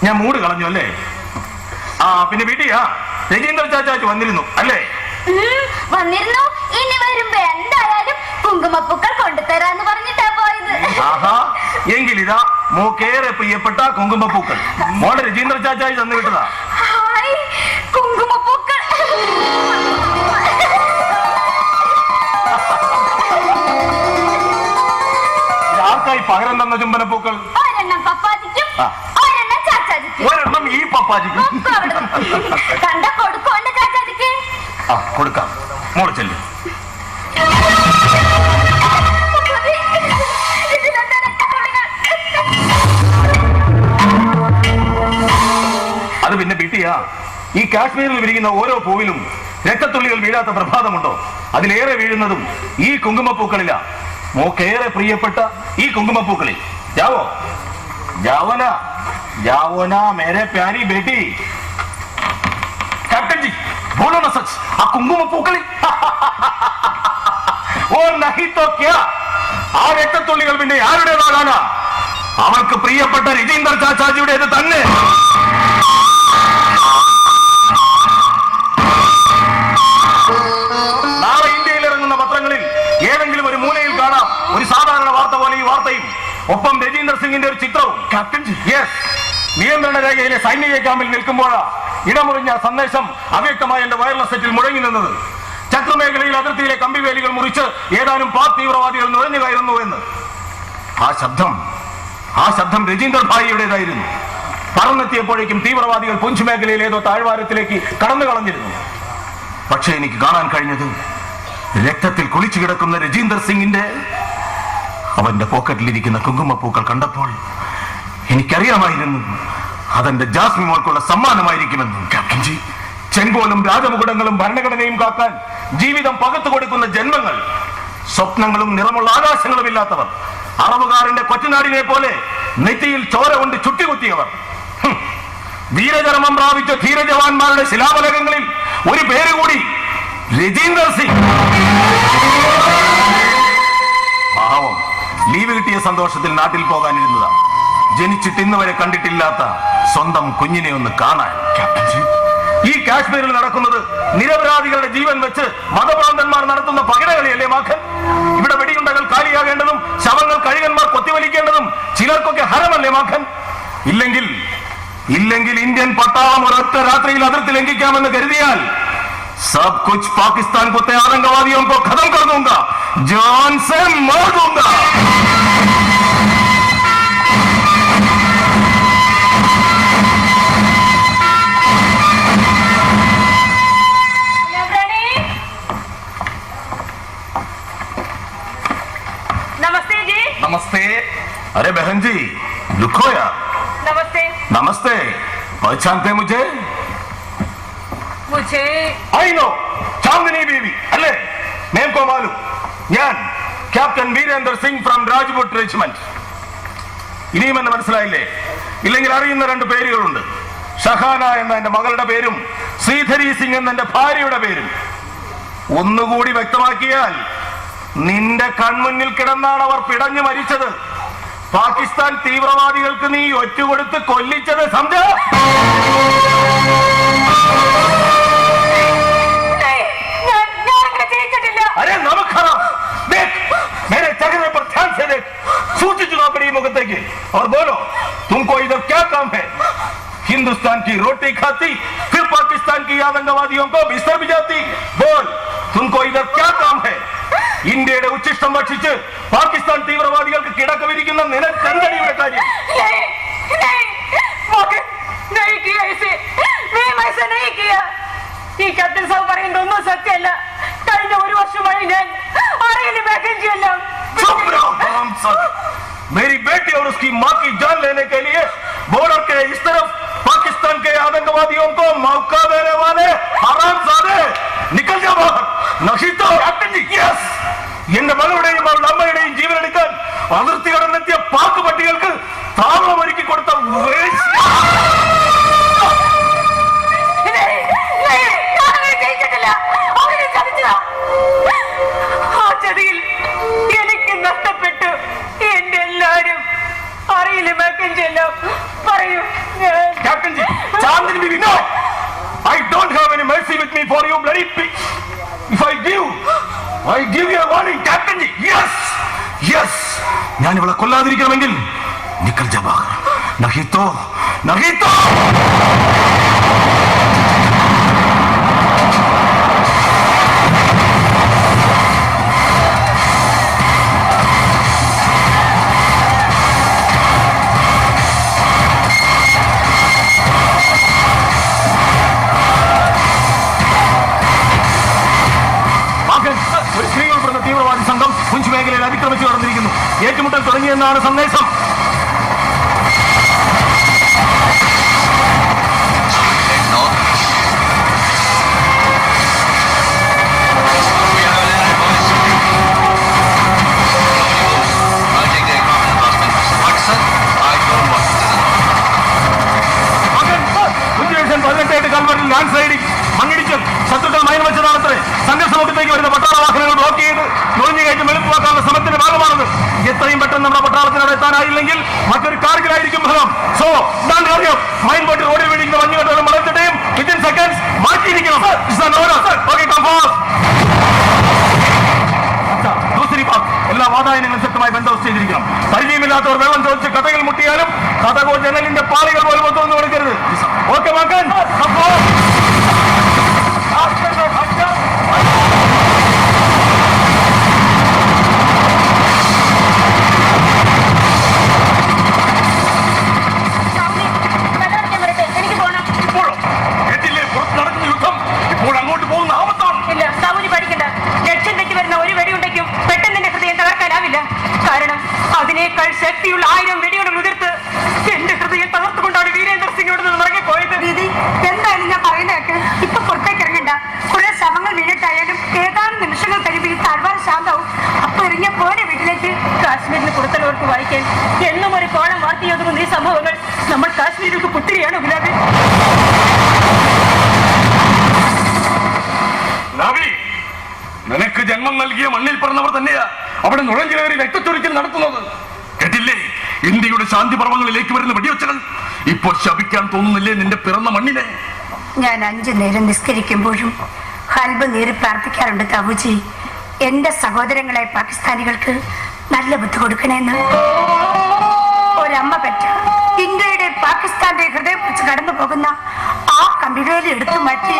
ഞാൻ മൂട് കളഞ്ഞു അല്ലേ? പിന്നെ വീട്ടിയാ രജീന്ദ്ര ചാച്ചാച്ച് വന്നിരുന്നു അല്ലേ? വന്നിരുന്നു. ഇനി വരുമ്പോ എന്തായാലും കുങ്കുമപ്പൂക്കൾ കൊണ്ടുതരാന്ന് പറഞ്ഞിട്ടാ പോയത്. ആഹാ, എങ്കിലിതാ മോക്കേറെ പ്രിയപ്പെട്ട കുങ്കുമപ്പൂക്കൾ മോളെ രജീന്ദ്ര ചാച്ചായി തന്നു വിട്ടതാ. ഹായ്, കുങ്കുമപ്പൂക്കൾ. ആർക്കായി പകരം തന്ന ചുംബനപ്പൂക്കൾ? ഒരെണ്ണം പപ്പാജിക്കും, ഒരെണ്ണം ചാച്ചാജിക്കും. ഒരെണ്ണം ഈ പപ്പാജിക്കും. കണ്ട കൊടുക്കോണ്ട ചാച്ചാജിക്ക്. കൊടുക്കാം. മോള് ചെല്ലു. അത് പിന്നെ ബിട്ടിയാ, ഈ കാശ്മീരിൽ വിരിയുന്ന ഓരോ പൂവിലും രക്തത്തുള്ളികൾ വീഴാത്ത പ്രഭാതമുണ്ടോ? അതിലേറെ വീഴുന്നതും ഈ കുങ്കുമപ്പൂക്കളിലാ. മോക്കേറെ പ്രിയപ്പെട്ട ഈ കുങ്കുമപ്പൂക്കളിൽ. ജാവോ ജാവോന ജാവോന മേരെ പ്യാരി ബേട്ടി. कैप्टन जी बोलो ना सच, आ കുങ്കുമപ്പൂക്കളി ഓ നഹി തോ ക്യാ? ആ രക്തത്തുള്ളികൾ പിന്നെ ആരുടേതാകാനാ? അവൾക്ക് പ്രിയപ്പെട്ട രജീന്ദർ ചാച്ചാജിയുടേത് തന്നെ. നാളെ ഇന്ത്യയിൽ ഇറങ്ങുന്ന പത്രങ്ങളിൽ ഏതെങ്കിലും ഒരു മൂലയിൽ കാണാം ഒരു സാധാരണ വാർത്ത പോലെ ഈ വാർത്തയും, ഒപ്പം രജീന്ദർ സിംഗിന്റെ ഒരു ചിത്രവും. ക്യാപ്റ്റൻ ജി, യെസ്, നിയന്ത്രണ രേഖയിലെ സൈനിക ക്യാമ്പിൽ നിൽക്കുമ്പോഴാ ഇടമുറിഞ്ഞ സന്ദേശം അവ്യക്തമായ എന്റെ വയർലെസ് സെറ്റിൽ മുഴങ്ങി നിന്നത്. ചക്രമേഖലയിൽ അതിർത്തിയിലെ കമ്പിവേലികൾ മുറിച്ച് ഏതാനും പാക് തീവ്രവാദികൾ നുഴഞ്ഞു കയറുന്നു എന്ന്. ആ ശബ്ദം രജീന്ദർ ഭായിയുടേതായിരുന്നു. പറന്നെത്തിയപ്പോഴേക്കും തീവ്രവാദികൾ പുഞ്ച് മേഖലയിൽ ഏതോ താഴ്വാരത്തിലേക്ക് കടന്നു കളഞ്ഞിരുന്നു. പക്ഷേ എനിക്ക് കാണാൻ കഴിഞ്ഞത് രക്തത്തിൽ കുളിച്ചു കിടക്കുന്ന രജീന്ദർ സിംഗിന്റെ അവന്റെ പോക്കറ്റിലിരിക്കുന്ന കുങ്കുമപ്പൂക്കൾ കണ്ടപ്പോൾ എനിക്കറിയാമായിരുന്നു അതെന്റെ ജാസ്മി മോൾക്കുള്ള സമ്മാനമായിരിക്കുമെന്ന്. ക്യാപ്റ്റൻ ജി, ചെങ്കോലും രാജമുകുടങ്ങളും ഭരണഘടനയും കാക്കാൻ ജീവിതം പകർത്തു കൊടുക്കുന്ന ജന്മങ്ങൾ, സ്വപ്നങ്ങളും നിറമുള്ള ആകാശങ്ങളും ഇല്ലാത്തവർ, അറബുകാരന്റെ കൊറ്റനാടിനെ പോലെ നെറ്റിയിൽ ചോര കൊണ്ട് ചുട്ടികുത്തിയവർ, വീരചരമം പ്രാപിച്ച ധീരജവാന്മാരുടെ ശിലാഫലകങ്ങളിൽ ഒരു പേര് കൂടി, രജീന്ദർ സിംഗ്. പാവം, ലീവ് കിട്ടിയ സന്തോഷത്തിൽ നാട്ടിൽ പോകാനിരുന്നതാണ്. ജനിച്ചിട്ട് ഇന്ന് വരെ കണ്ടിട്ടില്ലാത്ത സ്വന്തം കുഞ്ഞിനെ ഒന്ന് കാണാൻ. ഈ കാശ്മീരിൽ നടക്കുന്നത് നിരപരാധികളുടെ ജീവൻ വെച്ച് മതഭ്രാന്തന്മാർ നടത്തുന്ന പകിടകളിയല്ലേ മാഖൻ? ഇവിടെ വെടിയുണ്ടകൾ കാലിയാകേണ്ടതും ശവങ്ങൾ കഴുകന്മാർ കൊത്തിവലിക്കേണ്ടതും ചിലർക്കൊക്കെ ഹരമല്ലേ മാഖൻ? ഇല്ലെങ്കിൽ ഇന്ത്യൻ പട്ടാളം ഒരൊറ്റ രാത്രിയിൽ അതിർത്തി ലംഘിക്കാമെന്ന് കരുതിയാൽ सब कुछ पाकिस्तान को आतंकवादियों को खत्म कर दूंगा, जान से मार दूंगा. नमस्ते जी. नमस्ते. अरे बहन जी, रुको यार. नमस्ते. नमस्ते. पहचानते मुझे? I know, चांदनी बीवी अल्ले, नेम को मालूम. ഞാൻ captain Virender Singh from Rajput regiment. ഇനിയും എന്നെ മനസ്സിലായില്ലേ? ഇല്ലെങ്കിൽ അറിയുന്ന രണ്ട് പേരുകളുണ്ട്. ഷഹാന എന്ന എന്റെ മകളുടെ പേരും ശ്രീധരി സിംഗ് എന്ന എന്റെ ഭാര്യയുടെ പേരും. ഒന്നുകൂടി വ്യക്തമാക്കിയാൽ, നിന്റെ കൺമുന്നിൽ കിടന്നാണ് അവർ പിടഞ്ഞു മരിച്ചത്. പാകിസ്ഥാൻ തീവ്രവാദികൾക്ക് നീ ഒറ്റുകൊടുത്ത് കൊല്ലിച്ചത് സംജ. अरे नमक खराब देख, और बोलो तुमको इधर क्या काम है? हिंदुस्तान की रोटी खाती फिर पाकिस्तान की आतंकवादियों को बिस्तर भिजाती। बोल तुमको इधर क्या काम है? ഇന്ത്യയുടെ ഉച്ചിഷ്ടം ഭക്ഷിച്ച് പാകിസ്ഥാൻ തീവ്രവാദികൾക്ക് കിടക്ക വിരിക്കുന്ന നിനക്ക് എന്താണ് ഇവിടെ കാര്യം? ഈ കത്തിൽ സാബ് പറയുന്നത് ഒന്നും സത്യമല്ല. കഴിഞ്ഞ ഒരു വർഷമായി ഞാൻ അറിയില്ല വേക്കൻസി എല്ലാം. मेरी बेटी और उसकी माँ की जान लेने के लिए बॉर्डर के इस तरफ पाकिस्तान के आतंकवादियों को मौका देने वाले हरामजादे निकल जा बाहर. नहीं तो യെസ് എന്റെ മകളുടെയും അവളുടെ അമ്മയുടെയും ജീവനെടുക്കാൻ അതിർത്തി കടന്നെത്തിയ പാക് പട്ടികൾക്ക് താവളം ഒരുക്കി കൊടുത്ത ചതിയിൽ എനിക്ക് നഷ്ടപ്പെട്ടു. എന്റെ എല്ലാരും അറിയില്ല വേക്കൻസി എല്ലാം. പറയൂ Captain ji, Chandni Bibi, no! I don't have any mercy with me for you bloody pig. If I give you a warning, Captain ji. Yes, yes. ഞാൻ ഇവളെ കൊല്ലാതിരിക്കണമെങ്കിൽ നിക്കൽ ജബാ നഹിത്തോ ഒരു സ്ത്രീ ഉൾപ്പെടുന്ന തീവ്രവാദി സംഘം പുഞ്ച് മേഖലയിൽ അതിക്രമിച്ചു നടന്നിരിക്കുന്നു. ഏറ്റുമുട്ടൽ തുടങ്ങിയെന്നാണ് സന്ദേശം. കൽവറിൽ ലാൻഡ് സ്ലൈഡിംഗ് മണ്ണിടിച്ചൽ ശത്രുക്കൾ മൈൻ വെച്ചതാണത്രേ. സംഘർഷമുഖത്തേക്ക് വരുന്ന പട്ടാള വാഹനങ്ങൾ ബ്ലോക്ക് ചെയ്ത് നുഴഞ്ഞു കയറ്റം എളുപ്പമാക്കാനുള്ള ശ്രമത്തിന്റെ ഭാഗമാണത്. എത്രയും പെട്ടെന്ന് നമ്മുടെ പട്ടാളത്തിനവിടെ എത്താനായില്ലെങ്കിൽ മറ്റൊരു കാർഗിലായിരിക്കും ഫലം. സോ ഇതാണ് കാര്യം. മൈൻ ബോട്ട് റോഡിൽ വീടിക്കുന്ന മഞ്ഞുകെട്ടുകളും വളർത്തിട്ടേയും വിത്തിൻ സെക്കൻഡ്സ് മാറ്റിയിരിക്കണം. എല്ലാ വാതായനങ്ങളും ശക്തമായി ബന്ദോബസ്ത് ചെയ്തിരിക്കണം. പരിചയമില്ലാത്തവർ വെള്ളം ചോദിച്ച് കഥകൾ മുട്ടിയാലും കഥകോ ജനലിന്റെ പാളികൾ പോലും ഒത്തൊന്നും കൊടുക്കരുത്. ഓക്കെ മകൻ. എനിക്ക് പോകണം. നടക്കുന്ന യുദ്ധം ഇപ്പോൾ അങ്ങോട്ട് പോകുന്ന ആപത്താണ്. ഇല്ല സാബുനി പഠിക്കണ്ട. ലക്ഷ്യം തെറ്റി വരുന്ന ഒരു വെടിയുണ്ടെങ്കിലും പെട്ടെന്ന് എന്റെ ഹൃദയം തകർക്കാനാവില്ല. കാരണം അതിനേക്കാൾ ശക്തിയുള്ള 1000 വെടിയുണ്ട് ഉതിർത്ത് എന്റെ ഹൃദയം തകർത്തുകൊണ്ടാണ് വീരേന്ദ്ര സിംഗിനോട് നിന്ന് ഇറങ്ങിപ്പോയത്. ദീദി എന്തായാലും ഞാൻ പറയുന്നതൊക്കെ ഇപ്പൊ പുറത്തേക്ക് ഇറങ്ങണ്ട. കുറെ ശവങ്ങൾ വീണിട്ടായാലും ഏതാനും നിമിഷങ്ങൾ കഴിയുമ്പോൾ ഈ താഴ്വാര ശാന്തവും. അപ്പൊ ഇറങ്ങിയ പോലെ വീട്ടിലേക്ക്. കാശ്മീരിന് പുറത്തുള്ളവർക്ക് വായിക്കാൻ എന്നും ഒരു കോളം വാർത്തയൊതുങ്ങുന്ന ഈ സംഭവങ്ങൾ നമ്മൾ കാശ്മീരിലേക്ക് പുത്തിരിയാണ് ഗുലാബി. നിനക്ക് ജന്മം നൽകിയ മണ്ണിൽ പറഞ്ഞവർ തന്നെയാ അവിടെ നുഴഞ്ഞു കയറി രക്തച്ചൊരിക്കൽ നടത്തുന്നത്. കേട്ടില്ലേ ഇന്ത്യയുടെ ശാന്തി പർവ്വങ്ങളിലേക്ക് വരുന്ന വെടിവെച്ചകൾ? ഇപ്പോൾ ശപിക്കാൻ തോന്നുന്നില്ലേ നിന്റെ പിറന്ന മണ്ണിനെ? ഞാൻ 5 നേരം നിസ്കരിക്കുമ്പോഴും ഹൽബ് നീറി പ്രാർത്ഥിക്കാറുണ്ട് താബുജി. എന്റെ സഹോദരങ്ങളെ പാകിസ്ഥാനികൾക്ക് നല്ല ബുദ്ധി കൊടുക്കണേന്ന്. ഒരമ്മ പെറ്റ ഇന്ത്യയുടെ പാകിസ്ഥാന്റെ ഹൃദയം വെച്ച് കടന്നു പോകുന്ന ആ കമ്പിവേലി എടുത്തു മാറ്റി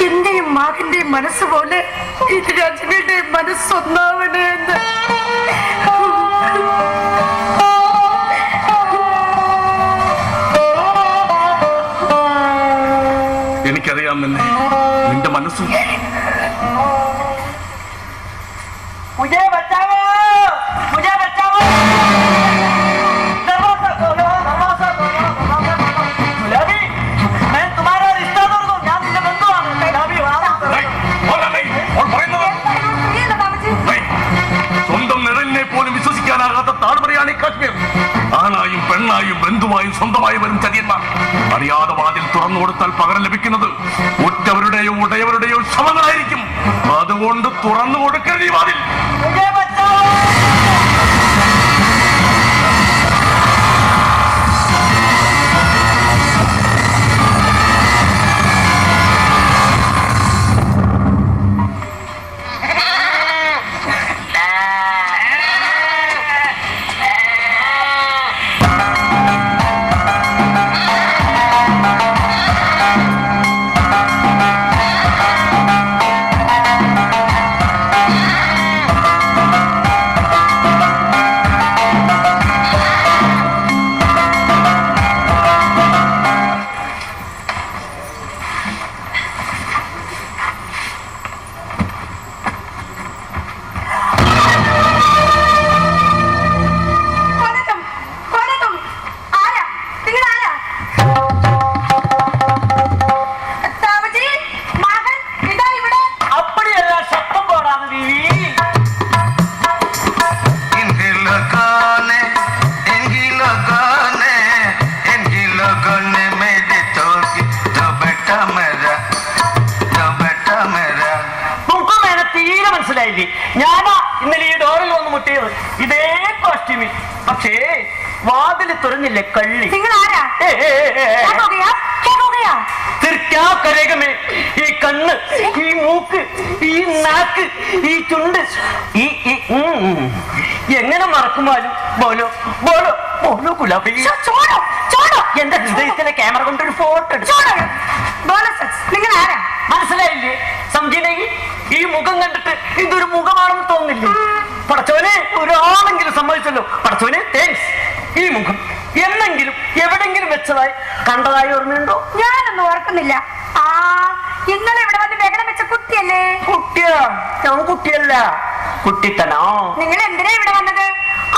എന്റെയും മകന്റെയും മനസ്സുപോലെ ഇത് രാജ്യങ്ങളുടെ മനസ്സൊന്നാവണേ എന്ന്. എനിക്കറിയാം നിന്റെ മനസ്സും. मुझे बचाओ, मुझे बचाओ। दरवाजा खोलो, दरवाजा खोलो, दरवाजा खोलो। गुलाबी, मैं तुम्हारा रिश्ता तोड़ दूं। ഞാൻ നിന്റെ ബന്ധുവാണ്. ഗുലാബി സ്വന്തം നിഴലിനെ പോലും വിശ്വസിക്കാനാകാത്ത താഴ്വരയാണ് ഈ കാശ്മീർ. ആണായും പെണ്ണായും ബന്ധുവായും സ്വന്തമായി വരും ചതിയന്മാർ. അറിയാതെ വാതിൽ തുറന്നു കൊടുത്താൽ പകരം ലഭിക്കുന്നത് ഒറ്റവരുടെയോ ഉടയവരുടെയോ ശവങ്ങളായിരിക്കും. അതുകൊണ്ട് തുറന്നു കൊടുക്കരുത് ഈ വാതിൽ. मुझे बचाओ। ഞാനാ ഇന്നലെ ഈ ഡോറിൽ വന്ന് മുട്ടിയത് ഇതേ കോസ്റ്റ്യൂമിൽ. പക്ഷേ വാതില് തുറന്നില്ലേ കള്ളി. നിങ്ങൾ ആരാ? തീർക്കാക്കരകമേ, ഈ കണ്ണ്, ഈ മൂക്ക്, ഈ നാക്ക്, ഈ ചുണ്ട്, ഈ എങ്ങനെ മറക്കുമാലും ബോലോ ബോലോ ബോലോ ഗുലാബി. എന്റെ ഹൃദയത്തിലെ ക്യാമറ കൊണ്ടൊരു ഫോട്ടോ എടുത്തു. നിങ്ങൾ ആരാ? മനസ്സിലായില്ലേ സംഗീതയിൽ? ഈ മുഖം കണ്ടിട്ട് ഇതൊരു മുഖമാണെന്ന് തോന്നില്ലേ? പടച്ചവനെ ഒരാളെങ്കിലും സമ്മതിച്ചല്ലോ. പടച്ചവനെ താങ്ക്സ്. ഈ മുഖം എന്നെങ്കിലും എവിടെങ്കിലും വെച്ചതായി കണ്ടതായി ഓർമ്മയുണ്ടോ? ഞാനൊന്നും ഓർക്കുന്നില്ല. ആ ഇന്നലെ ഇവിടെ വന്ന് ബഹളം വെച്ച കുട്ടിയല്ലേ? കുട്ടിയാ? ഞാൻ കുട്ടിയല്ല, കുട്ടിത്തനോ. നിങ്ങൾ എന്തിനാ ഇവിടെ വന്നത്?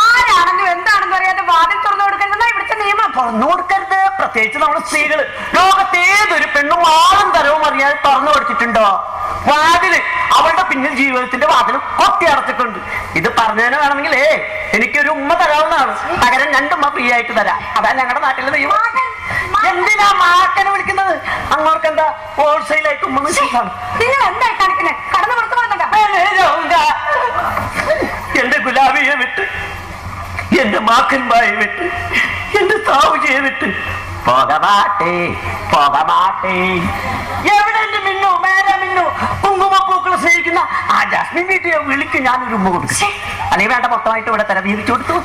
ആരാണെന്നും എന്താണെന്നും അറിയാതെ വാതിൽ തുറന്നു കൊടുക്കരുതെന്നാ ഇവിടുത്തെ നിയമം. തുറന്നു കൊടുക്കരുത്, പ്രത്യേകിച്ച് നമ്മുടെ സ്ത്രീകള്. ലോകത്തേതൊരു പെണ്ണും ആളും തരവും അറിയാതെ തുറന്നു കൊടുത്തിട്ടുണ്ടോ? വാതില്, അവളുടെ പിന്നിൽ ജീവിതത്തിന്റെ വാതിലും കൊത്തി അടച്ചിട്ടുണ്ട്. ഇത് പറഞ്ഞതിന് വേണമെങ്കിലേ എനിക്കൊരു ഉമ്മ തരാവുന്നതാണ്. പകരം 2 ഉമ്മ ഫ്രീ ആയിട്ട് തരാം. അതാ ഞങ്ങളുടെ നാട്ടിലെ നിയമം. എന്തിനാ മാക്കനെ വിളിക്കുന്നത്? അങ്ങോട്ട് എന്താ ഹോൾസെയിലായിട്ട് ഉമ്മ വിളിക്കുന്നതാണ്. നിങ്ങൾ എന്തായി കാണിക്കുന്നത്? കടന്നു പുറത്തു പോകുന്നുണ്ടോ? എന്റെ ഗുലാബിയെ വിട്ട്, എന്റെ മാക്കൻബായെ വിട്ട്, എന്റെ താവുജിയെ വിട്ട് പോകമാട്ടേ പോകമാട്ടേ. എവിടെ എന്റെ മിന്നു, മേര മിന്നു, കുങ്കുമപ്പൂക്കളെ സ്നേഹിക്കുന്ന ആ ജാസ്മിൻ വീട്ടിയെ വിളിക്ക് ഞാനൊരു ഉമ്മ കൊടുക്കും. അല്ലെങ്കിൽ വേണ്ട, മൊത്തമായിട്ട് ഇവിടെ തരാം. വീതിച്ചു കൊടുത്തു.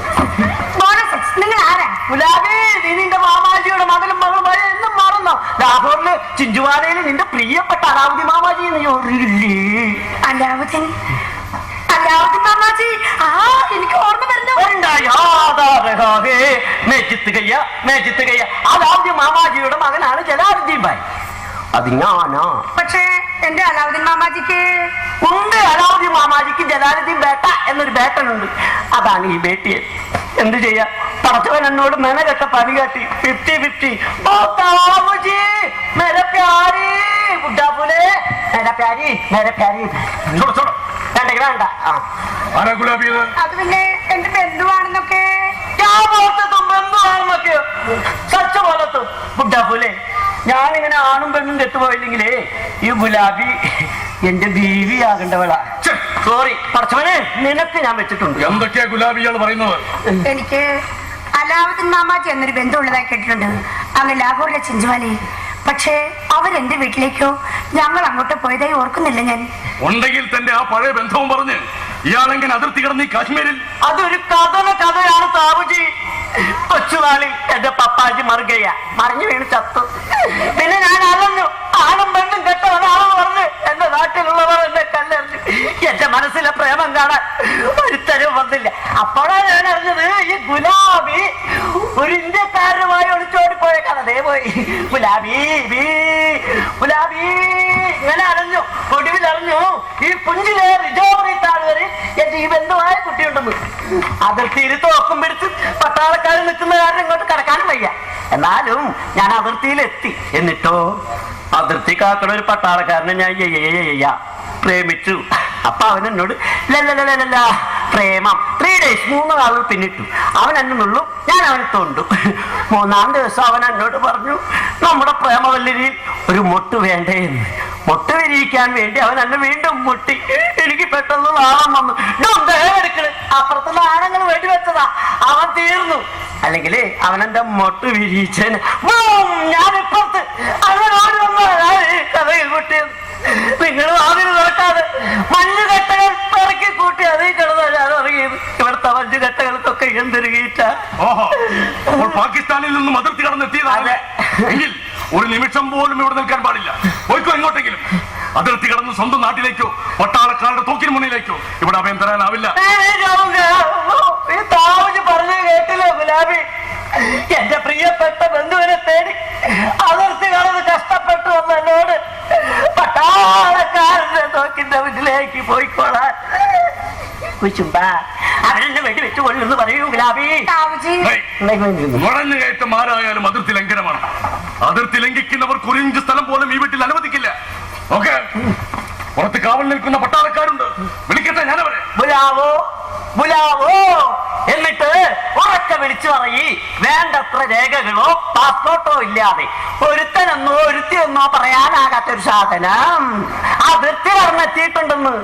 നിങ്ങൾ ആരാ? ഗുലാബി, നീ നിന്റെ മാമാജിയുടെ മകനും മകളുമായി എന്നും മാറുന്നോ? ലാഹോറില് ചിഞ്ചുവാനയില് നിന്റെ പ്രിയപ്പെട്ട അലാവുദ്ദീൻ മാമാജി നീ ഓർമ്മയില്ലേ? അലാവുദ്ദീൻ മാമാജി. ആ എനിക്ക് ഓർമ്മ വരുന്നു. അലാവുദ്ദീൻ മാമാജിയുടെ മകനാണ് ജലാലുദ്ദീൻ ഭായ്. അത് ഞാനാ. പക്ഷേ എന്റെ അലാവുദ്ദീൻ മാമാജിക്ക് ഉണ്ട്. അലാവുദ്ദീൻ മാമാജിക്ക് ജലാലുദ്ദീൻ ബേട്ട എന്നൊരു ബേട്ടനുണ്ട്. അതാണ് ഈ ബേട്ടിയെ. എന്ത് ചെയ്യാ? പടച്ചവൻ എന്നോട് മെനകെട്ട പണി കാട്ടി. 50-50. ഓ താമുജി, മേരെ പ്യാരി ബുഡ്ഡാപ്പൂലേ, മേരെ പ്യാരി, മേരെ പ്യാരി. വേണ്ടെങ്കിൽ വേണ്ട. ആരാ ഗുലാബി? അത് പിന്നെ എന്റെ ബന്ധുവാണെന്നൊക്കെ. ബന്ധുവാണെന്നൊക്കെ സച്ച പോലത്ത് ബുഡ്ഡാപ്പൂലേ. ഞാനിങ്ങനെ ആണും പെണ്ണും കെട്ടുപോയില്ലെങ്കിലേ ഈ ഗുലാബി എന്റെ ബീവിയാകേണ്ടവളാ. സോറി പടച്ചവനെ, നിനക്ക് ഞാൻ വെച്ചിട്ടുണ്ട്. എന്തൊക്കെയാ ഗുലാബിയാണ് പറയുന്നത്? എനിക്ക് അലാവുദ്ദീൻ മാമാജി എന്നൊരു ബന്ധമുള്ളതായി കേട്ടിട്ടുണ്ട്, അങ്ങ് ലാഹോറിലെ ചിഞ്ചുവാലയിൽ. പക്ഷേ അവരെന്റെ വീട്ടിലേക്കോ ഞങ്ങൾ അങ്ങോട്ട് പോയതായി ഓർക്കുന്നില്ല ഞാൻ. ഉണ്ടെങ്കിൽ തന്റെ ആ പഴയ ബന്ധവും പറഞ്ഞ് ഇയാളെങ്ങനെ അതിർത്തി കിടന്ന് ഈ കാശ്മീരിൽ? അതൊരു കഥയാണ് താവുജി. കൊച്ചുനാളിൽ എന്റെ പപ്പാജി മറിഞ്ഞു വീണ് ചത്തു. പിന്നെ ഞാൻ അറിഞ്ഞു ആണും പെണ്ണും കെട്ടവനാണെന്ന് പറഞ്ഞ് എന്റെ നാട്ടിലുള്ളവർ എന്നെ കല്ലെറിഞ്ഞു. എന്റെ മനസ്സിലെ പ്രേമം കാണാൻ ഒരുത്തരും വന്നില്ല. അപ്പോഴാണ് ഞാൻ അറിഞ്ഞത് ഈ ഗുലാബി ഒരു ഇന്ത്യക്കാരനുമായി ഒളിച്ചോടിപ്പോയ കഥ. അതേ പോയി ഗുലാബി ഗുലാബി. ഇങ്ങനെ അറിഞ്ഞു, ഒടുവിൽ അറിഞ്ഞു ഈ പുഞ്ചിലെ റിജോറി താഴ്വരയിൽ എന്റെ ഈ ബന്ധുവായ കുട്ടിയുണ്ടെന്ന്. അതിർത്തിയിൽ തോക്കും പിടിച്ച് പട്ടാളക്കാരിൽ നിൽക്കുന്ന കാരണം ഇങ്ങോട്ട് കടക്കാനും വയ്യ. എന്നാലും ഞാൻ അതിർത്തിയിലെത്തി. എന്നിട്ടോ അതിർത്തി കാക്കണ ഒരു പട്ടാളക്കാരനെ ഞാൻ പ്രേമിച്ചു. അപ്പൊ അവൻ എന്നോട് ലല്ല പ്രേമം 3 days 3 നാളുകൾ പിന്നിട്ടു. അവൻ എന്നെ നുള്ളു, ഞാൻ അവനെ തൊണ്ടു. 3-ാം ദിവസം അവൻ എന്നോട് പറഞ്ഞു നമ്മുടെ പ്രേമവല്ലിരിയിൽ ഒരു മൊട്ട് വേണ്ടേ എന്ന്. മൊട്ട് വിരിയിക്കാൻ വേണ്ടി അവൻ എന്നെ വീണ്ടും മുട്ടി. എനിക്ക് പെട്ടെന്ന് നാളം വന്നു. എടുക്കണ്, അപ്പുറത്തുള്ള ആണുങ്ങൾ വേണ്ടി വെച്ചതാ. അവൻ തീർന്നു. അല്ലെങ്കിൽ അവൻ എന്റെ മൊട്ട് വിരിയിച്ചേന്. ഞാൻ ഇപ്പുറത്ത് അങ്ങനെ ഓടി വന്നതാണ് ഈ കഥയിൽ കുട്ടിയത്. നിങ്ങൾ വാതിന് തുറക്കാതെ മഞ്ഞുകെട്ടകൾ ഇറക്കി കൂട്ടി അതേ കിടന്ന ഞാൻ ഇറങ്ങിയത്. ഇവിടുത്തെ മഞ്ഞുകെട്ടകൾക്കൊക്കെ എന്തിരുകീറ്റ. ഓഹോ, അപ്പോൾ പാകിസ്ഥാനിൽ നിന്നും അതിർത്തി കടന്നെത്തിയതാണ്. എങ്കിൽ ഒരു നിമിഷം പോലും ഇവിടെ നിൽക്കാൻ പാടില്ല. പോയിക്കോ എങ്ങോട്ടെങ്കിലും. അതിർത്തി കടന്ന് സ്വന്തം നാട്ടിലേക്കോ പട്ടാളക്കാരുടെ തോക്കിന് മുന്നിലേക്കോ ഇവിടെ അഭയം തരാനാവില്ല. പറഞ്ഞു കേട്ടില്ലോ ഗുലാബി? എന്റെ പ്രിയപ്പെട്ട ബന്ധുവിനെ തേടി അതിർത്തി കടന്ന് കഷ്ടപ്പെട്ടു വന്ന എന്നോട് പട്ടാളക്കാരന്റെ തോക്കിന്റെ വീട്ടിലേക്ക് പോയിക്കോളാൻ അവനെന്നെ വെടി വെച്ച് കൊള്ളുന്നു പറയൂ ഗുലാബി. നുഴഞ്ഞു കയറ്റം ആരായാലും അതിർത്തി ലംഘനമാണ്. അതിർത്തി ലംഘിക്കുന്നവർ കുറിഞ്ച് സ്ഥലം പോലും ഈ വീട്ടിൽ അനുവദിക്കില്ല. ഓക്കെ, പുറത്ത് കാവൽ നിൽക്കുന്ന പട്ടാളക്കാരുണ്ട്. വിളിക്കട്ടെ ഞാനവരെ. ബുലാവോ ബുലാവോ എന്നിട്ട് ഉറക്കെ വിളിച്ചു പറയി. വേണ്ടത്ര രേഖകളോ പാസ്പോർട്ടോ ഇല്ലാതെ ഒരുത്തനെന്നോ ഒരുത്തിയെന്നോ പറയാനാകാത്തൊരു സാധനം അതിർത്തി കടന്നെത്തിയിട്ടുണ്ടെന്ന്.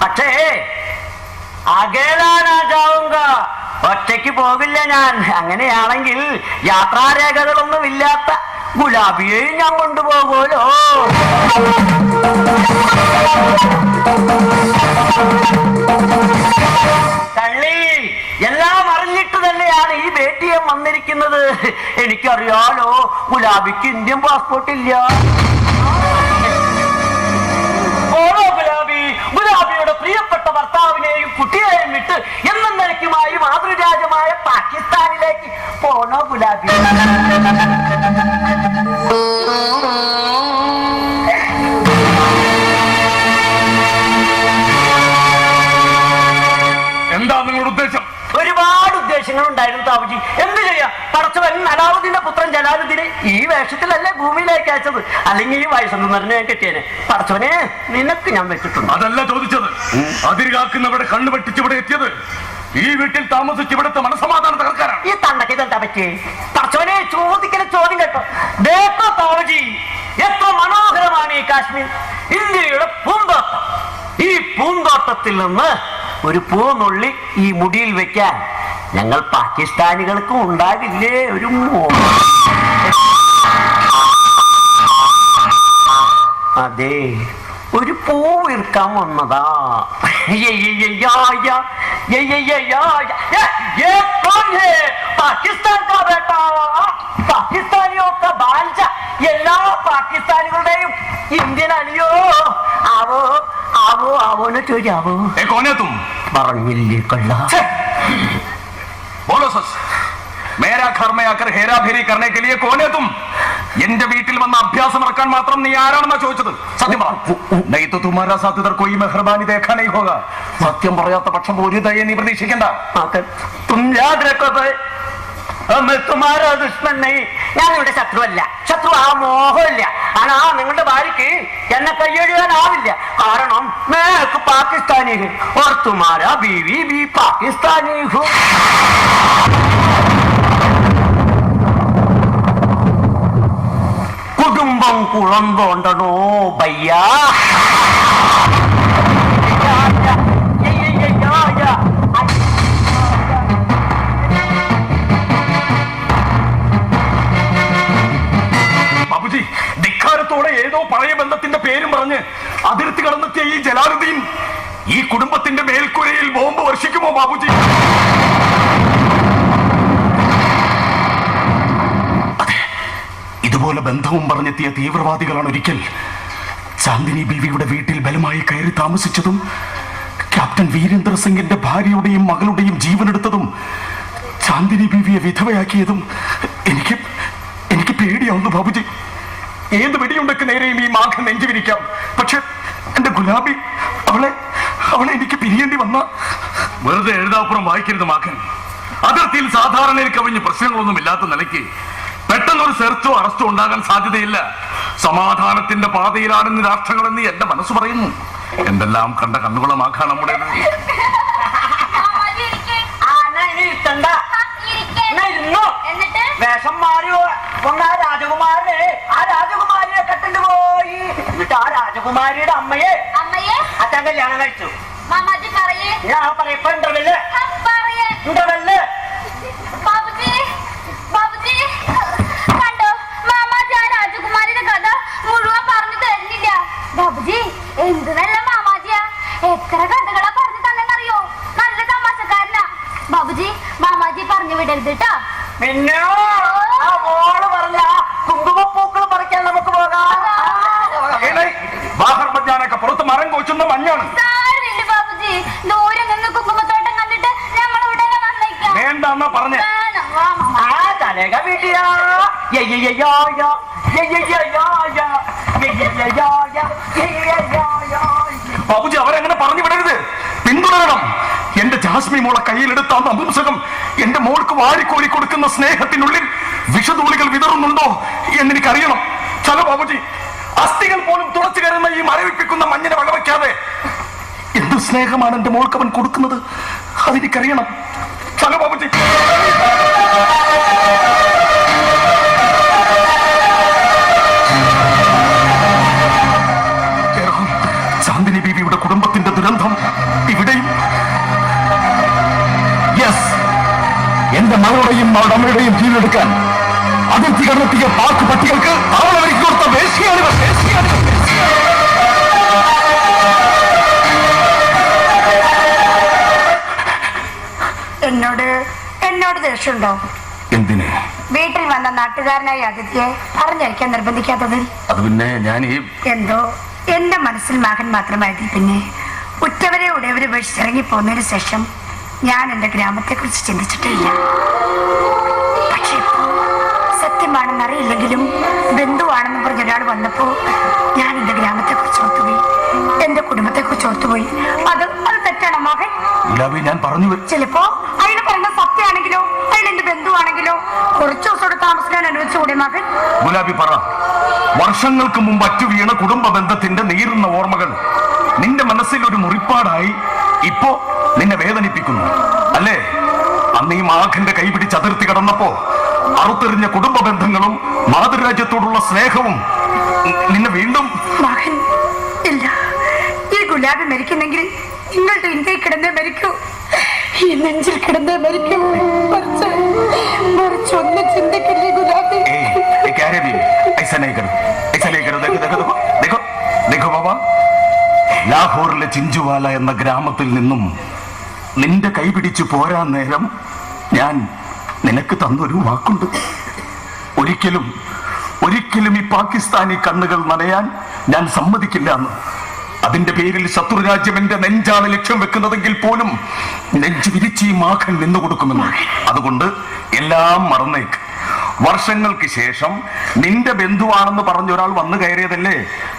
പക്ഷേ അകേലാനാ ജാവുങ്ക, ഒറ്റയ്ക്ക് പോകില്ല ഞാൻ. അങ്ങനെയാണെങ്കിൽ യാത്രാരേഖകളൊന്നും ഇല്ലാത്ത ഗുലാബിയെയും ഞാൻ കൊണ്ടുപോകുമല്ലോ. തള്ളി, എല്ലാം അറിഞ്ഞിട്ട് തന്നെയാണ് ഈ ബേട്ടിയെ വന്നിരിക്കുന്നത്. എനിക്കറിയാലോ, ഗുലാബിക്ക് ഇന്ത്യൻ പാസ്പോർട്ട് ഇല്ല. ഓരോ ഗുലാബി ഗുലാബിയുടെ പ്രിയപ്പെട്ട ഭർത്താവിനെയും കുട്ടിയെയും വിട്ട് എന്നേക്കുമായി മാതൃരാജ്യമായ പാകിസ്ഥാനിലേക്ക് പോണോ ഗുലാബി? എന്താ നിങ്ങളുടെ ഉദ്ദേശം? ഒരുപാട് ഉദ്ദേശങ്ങൾ ഉണ്ടായിരുന്നു താവുജി. എന്ത് ചെയ്യാം, പടച്ചവൻ അലാവുദ്ദീന്റെ പുത്രൻ ജലാലുദ്ദീനെ ഈ വേഷത്തിലല്ലേ ഭൂമിയിലേക്ക് അയച്ചത്. അല്ലെങ്കിൽ ഈ വയസ്സെന്ന് പറഞ്ഞ ഞാൻ കെട്ടിയേനെ. പടച്ചവനെ, നിനക്ക് ഞാൻ വെച്ചിട്ടുണ്ട്. അതല്ല ചോദിച്ചത്. അതിരുകാക്കുന്നവിടെ കണ്ണു വെട്ടിച്ച് ഇവിടെ എത്തിയത് ഈ വീട്ടിൽ താമസിച്ച് ഇവിടുത്തെ മനസമാധാനം തകർക്കാനാണ്. ഈ തണ്ടക്ക് ഇതെന്താ പറ്റിയേ? പടച്ചവനെ, ചോദിക്കുന്ന ചോദ്യം കേട്ടോ. ദേഖോ താവുജി, എത്ര മനോഹരമാണ് ഈ കാശ്മീർ, ഇന്ത്യയുടെ പൂന്തോട്ടം. ഈ പൂന്തോട്ടത്തിൽ നിന്ന് ഒരു പൂനുള്ളി ഈ മുടിയിൽ വെക്കാൻ ഞങ്ങൾ പാകിസ്ഥാനികൾക്കും ഉണ്ടാകില്ലേ ഒരു അതെ, ഒരു പൂ വിൽക്കാൻ വന്നതാ. പാകിസ്ഥാൻ കാ ബേട്ടാ, പാകിസ്ഥാനിയോ കാ ബാൽജ. എല്ലാ പാകിസ്ഥാനികളുടെയും ഇന്ത്യൻ അലിയോ. ആവോ ആവോ ആവോന്ന് ചോദിച്ചാവോ? പറഞ്ഞില്ലേ കള്ള. बोलो सच, मेरा घर में आकर हेरा फेरी करने के लिए कौन है तुम? എന്റെ വീട്ടിൽ വന്ന അഭ്യാസം ഇറക്കാൻ മാത്രം നീ ആരാണെന്നാ ചോദിച്ചത്? സത്യം പറ. नहीं तो तुम्हारा साथ इधर कोई मेहरबानी देखा नहीं होगा. സത്യം പറയാത്ത പക്ഷം ഒരു ദയ നീ പ്രതീക്ഷിക്കണ്ട. तुम याद रखो भाई, मैं तुम्हारा दुश्मन नहीं. ഞാൻ ഇവിടെ ശത്രുവല്ല, ശത്രു ആ മോഹമില്ല. ആണാ നിങ്ങളുടെ ഭാര്യക്ക് എന്നെ കൈയൊഴിയാനാവില്ല. കാരണം മേക്ക് പാകിസ്ഥാനി ഹെ और तुम्हारा बीवी भी पाकिस्तानी हो. കുടുംബം കുളം തോണ്ടണോ ഭയ്യാ? ബാബുജി, ധിക്കാരത്തോടെ ഏതോ പഴയ ബന്ധത്തിന്റെ പേരും പറഞ്ഞ് അതിർത്തി കടന്നെത്തിയ ഈ ജലാലുദ്ദീൻ ഈ കുടുംബത്തിന്റെ മേൽക്കുരയിൽ ബോംബ് വർഷിക്കുമോ ബാബുജി? അതെ, ഇതുപോലെ ബന്ധവും പറഞ്ഞെത്തിയ തീവ്രവാദികളാണ് ഒരിക്കൽ ചാന്ദിനി ബീവിയുടെ വീട്ടിൽ ബലമായി കയറി താമസിച്ചതും ക്യാപ്റ്റൻ വീരേന്ദ്ര സിംഗിന്റെ ഭാര്യയുടെയും മകളുടെയും ജീവനെടുത്തതും ചാന്ദിനി ബീവിയെ വിധവയാക്കിയതും. എനിക്ക് പേടിയാവുന്നു ബാബുജി. ഏത് വെടിയുണ്ടക്ക് നേരെയും ഈ മാഘ നെഞ്ചുവിരിക്കാം. പക്ഷെ എന്റെ ഗുലാബി, അവളെ എനിക്ക് പിരിയേണ്ടി വന്ന. വെറുതെ എഴുതാപ്പുറം വായിക്കരുത് മാഖൻ. അതിർത്തിയിൽ സാധാരണയിൽ കവിഞ്ഞ് പ്രശ്നങ്ങളൊന്നും ഇല്ലാത്ത നിലയ്ക്ക് പെട്ടെന്നൊരു സെർച്ചോ അറസ്റ്റോ ഉണ്ടാകാൻ സാധ്യതയില്ല. സമാധാനത്തിന്റെ പാതയിലാണെന്ന് രാഷ്ട്രങ്ങളെന്ന് എന്റെ മനസ്സ് പറയുന്നു. എന്തെല്ലാം കണ്ട കണ്ണുകളമാക്കാ നമ്മുടേത്. വേഷം മാറി ഒന്ന് ആ രാജകുമാരിയെ കെട്ടിട്ട് പോയി. എന്നിട്ട് ആ രാജകുമാരിയുടെ അമ്മയെ അച്ഛൻ കല്യാണം കഴിച്ചു. മാമാജി പറയേ. ഞാൻ പറയപ്പോ ഇന്റർവെല്ല് കണ്ടോ, മാമാജി ആ രാജകുമാരിയുടെ കഥ മുഴുവൻ പറഞ്ഞു തരുന്നില്ല. ബാബുജി എന്ത് നല്ല മാമാജിയാ, എത്ര കഥകളാ പറഞ്ഞു തന്നെന്നറിയോ. നല്ല തമാശക്കാരനാ ബാബുജി. മാമാജി പറഞ്ഞു വിടരുത് കേട്ടോ. പിന്നെ ആ മോള് പറഞ്ഞ കുങ്കുമപ്പൂക്കൾ പറിക്കാൻ നമുക്ക് പോകാം. ബാഹർ മജാനൊക്കെ പുറത്ത് മരം കൊച്ചുന്ന മഞ്ഞാണ്. സാരമില്ല ബാബുജി, ദൂരെ നിന്ന് കുങ്കുമത്തോട്ടം കണ്ടിട്ട് ഞങ്ങൾ ഉടനെ വന്നേക്കാം. വേണ്ടെന്നാ പറഞ്ഞേ. ആ തലക വീട്ടിയാ ബാബുജി, അവരെങ്ങനെ പറഞ്ഞു വിടരുത്. പിന്തുടരണം. എന്റെ ജാസ്മി മോളെ കയ്യിലെടുത്ത നപുംസകം എന്റെ മോൾക്ക് വാരിക്കോരി കൊടുക്കുന്ന സ്നേഹത്തിനുള്ളിൽ വിഷധൂളികൾ വിതറുന്നുണ്ടോ എന്നെനിക്കറിയണം. ചലോ ബാബുജി, അസ്ഥികൾ പോലും തുളച്ചു കയറുന്ന ഈ മരവിപ്പിക്കുന്ന മഞ്ഞിനെ വകവയ്ക്കാതെ എന്ത് സ്നേഹമാണ് എന്റെ മോൾക്ക് അവൻ കൊടുക്കുന്നത്, അതെനിക്കറിയണം. ചലോ ബാബുജി. ചാന്ദിനി ബീവിയുടെ കുടുംബത്തിന്റെ ദുരന്തം ഇവിടെയും. യെസ്, എന്റെ മകളുടെയും അവളുടെ അമ്മയുടെയും ജീവനെടുക്കാൻ അതിർത്തി കടന്നെത്തിയ പാക് പട്ടികൾക്ക് അവരവർക്ക് കൊടുത്ത വേശ്യയാണ്. എന്നോട് ദേഷ്യമുണ്ടോ? എന്തിന്? വീട്ടിൽ വന്ന നാട്ടുകാരനായ അതിഥിയെ പറഞ്ഞയക്കാൻ നിർബന്ധിക്കാത്തതിൽ. അത് പിന്നെ ഞാൻ എന്തോ എന്റെ മനസ്സിൽ മകൻ മാത്രമായിരുന്നു. പിന്നെ ഉറ്റവരെ ഉടയവരെ ഉപേക്ഷിച്ചിറങ്ങി പോന്നതിന് ശേഷം ഞാൻ എന്റെ ഗ്രാമത്തെ കുറിച്ച് ചിന്തിച്ചിട്ടില്ല. പക്ഷെ ഇപ്പോ സത്യമാണെന്നറിയില്ലെങ്കിലും ബന്ധുവാണെന്ന് പറഞ്ഞ ഒരാൾ വന്നപ്പോ ഞാൻ എന്റെ ഗ്രാമത്തെ കുറിച്ച് ഓർത്തുപോയി, എന്റെ കുടുംബത്തെ കുറിച്ച് ഓർത്തുപോയി. അത് തെറ്റാണോ മകൻ? ഞാൻ പറഞ്ഞു. ചിലപ്പോ അയാൾ പറയുന്ന സത്യമാണെങ്കിലോ അയാൾ എന്റെ ബന്ധുവാണെങ്കിലോ കുറച്ചു ദിവസം താമസിക്കാൻ അനുവദിച്ചുകൂടെ മകൻ? ഗുലാബി പറ, വർഷങ്ങൾക്ക് മുമ്പ് അറ്റുവീണ കുടുംബ ബന്ധത്തിന്റെ നീറുന്ന ഓർമ്മകൾ നിന്റെ മനസ്സിൽ ഒരു മുറിപ്പാടായി ഇപ്പോ നിന്നെ വേദനിപ്പിക്കുന്നു അല്ലേ? അന്ന് ഈ മാഖന്റെ കൈപിടിച്ച് അതിർത്തി കടന്നപ്പോ അറുത്തെറിഞ്ഞ കുടുംബ ബന്ധങ്ങളും മാതൃരാജ്യത്തോടുള്ള സ്നേഹവും നിന്നെ വീണ്ടും. മകൻ ഇല്ല, ഈ ഗുലാബി മരിക്കുന്നെങ്കിൽ നിങ്ങളുടെ ഇന്ത്യയിൽ കിടന്നേ മരിക്കൂ, ഈ നെഞ്ചിൽ കിടന്നേ മരിക്കൂ. മറിച്ചൊന്നും ചിന്തിക്കില്ലേ ഗുലാബി? ലാഹോറിലെ ചിഞ്ചുവാല എന്ന ഗ്രാമത്തിൽ നിന്നും നിന്റെ കൈപിടിച്ചു പോരാൻ നേരം ഞാൻ നിനക്ക് തന്നൊരു വാക്കുണ്ട്. ഒരിക്കലും ഈ പാകിസ്ഥാനി കണ്ണുകൾ നനയാൻ ഞാൻ സമ്മതിക്കില്ല എന്ന്. അതിന്റെ പേരിൽ ശത്രുരാജ്യം എന്റെ നെഞ്ചാണ് ലക്ഷ്യം വെക്കുന്നതെങ്കിൽ പോലും നെഞ്ചു വിരിച്ച് ഈ മാഖൻ നിന്നു കൊടുക്കുമെന്ന്. അതുകൊണ്ട് എല്ലാം മറന്നേക്ക്. വർഷങ്ങൾക്ക് ശേഷം നിന്റെ ബന്ധുവാണെന്ന് പറഞ്ഞ ഒരാൾ വന്നു കയറിയതല്ലേ,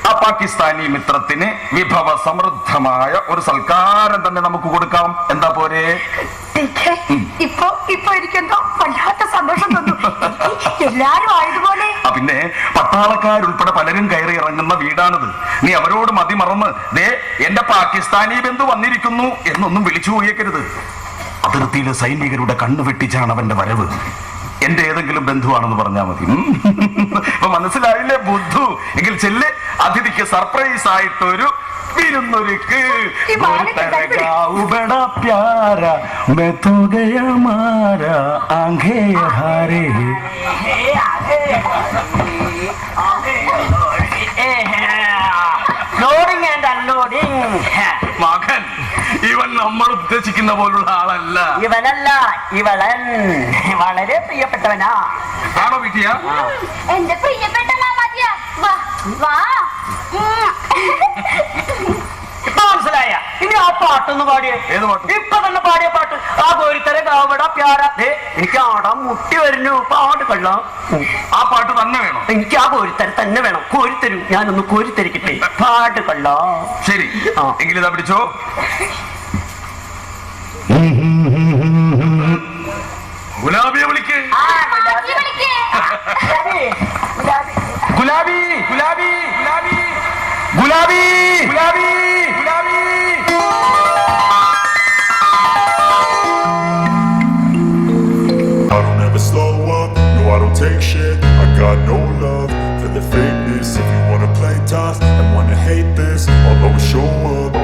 ആ പാകിസ്ഥാനി മിത്രത്തിന് വിഭവ സമൃദ്ധമായ ഒരു സൽക്കാരം തന്നെ നമുക്ക് കൊടുക്കാം. എന്താ പോരെ? ഇപ്പൊ എനിക്കെന്തോ വല്ലാത്ത സന്തോഷം തോന്നുന്നു. എല്ലാരും ആയതുപോലെ. പിന്നെ പട്ടാളക്കാരുൾപ്പെടെ പലരും കയറി ഇറങ്ങുന്ന വീടാണിത്. നീ അവരോട് മതിമറന്ന് ദേ എന്റെ പാകിസ്ഥാനി ബന്ധു വന്നിരിക്കുന്നു എന്നൊന്നും വിളിച്ചു പോയേക്കരുത്. അതിർത്തിയിലെ സൈനികരുടെ കണ്ണു വെട്ടിച്ചാണ് അവന്റെ വരവ്. എന്റെ ഏതെങ്കിലും ബന്ധുവാണെന്ന് പറഞ്ഞാൽ മതി. ഇപ്പൊ മനസ്സിലായില്ലേ ബുദ്ധു? എങ്കിൽ ചെല്ല്, അതിഥിക്ക് സർപ്രൈസ് ആയിട്ടൊരു വിരുന്നൊരുക്ക്. Loading and unloading. മകൻ ഇവൻ നമ്മൾ ഉദ്ദേശിക്കുന്ന പോലുള്ള ആളല്ല. ഇവനല്ല, ഇവളൻ വളരെ പ്രിയപ്പെട്ടവനാ. ആണോ വിറ്റിയ? എന്റെ പ്രിയപ്പെട്ട മാമാജിയാ, വാ വാ. ഇപ്പൊ മനസ്സിലായ? ഇനി ആ പാട്ടൊന്ന് പാടിയേ. ഏത് പാട്ട്? ഇപ്പൊ തന്നെ പാടിയ പാട്ട്. ആ കോരിത്തര ഗാവട പ്യാര. എനിക്ക് ആടാൻ മുട്ടി വരുന്നു. പാട്ട് കൊള്ളാം. ആ പാട്ട് തന്നെ വേണം. എനിക്ക് ആ കോരിത്തര തന്നെ വേണം. കോരിത്തരൂ, ഞാനൊന്ന് കോരിത്തരിക്കട്ടെ. പാട്ട് കൊള്ളാം. ശരി, എങ്കിലിതാ പിടിച്ചോ. ഗുലാബിയെ വിളിക്ക്. മാമാജി വിളിക്ക്. Gulabi gulabi gulabi gulabi gulabi gulabi. I don't ever slow up, no I don't take shit. I got no love for the fakeness. If you wanna play tough and wanna hate this, I'll always show up.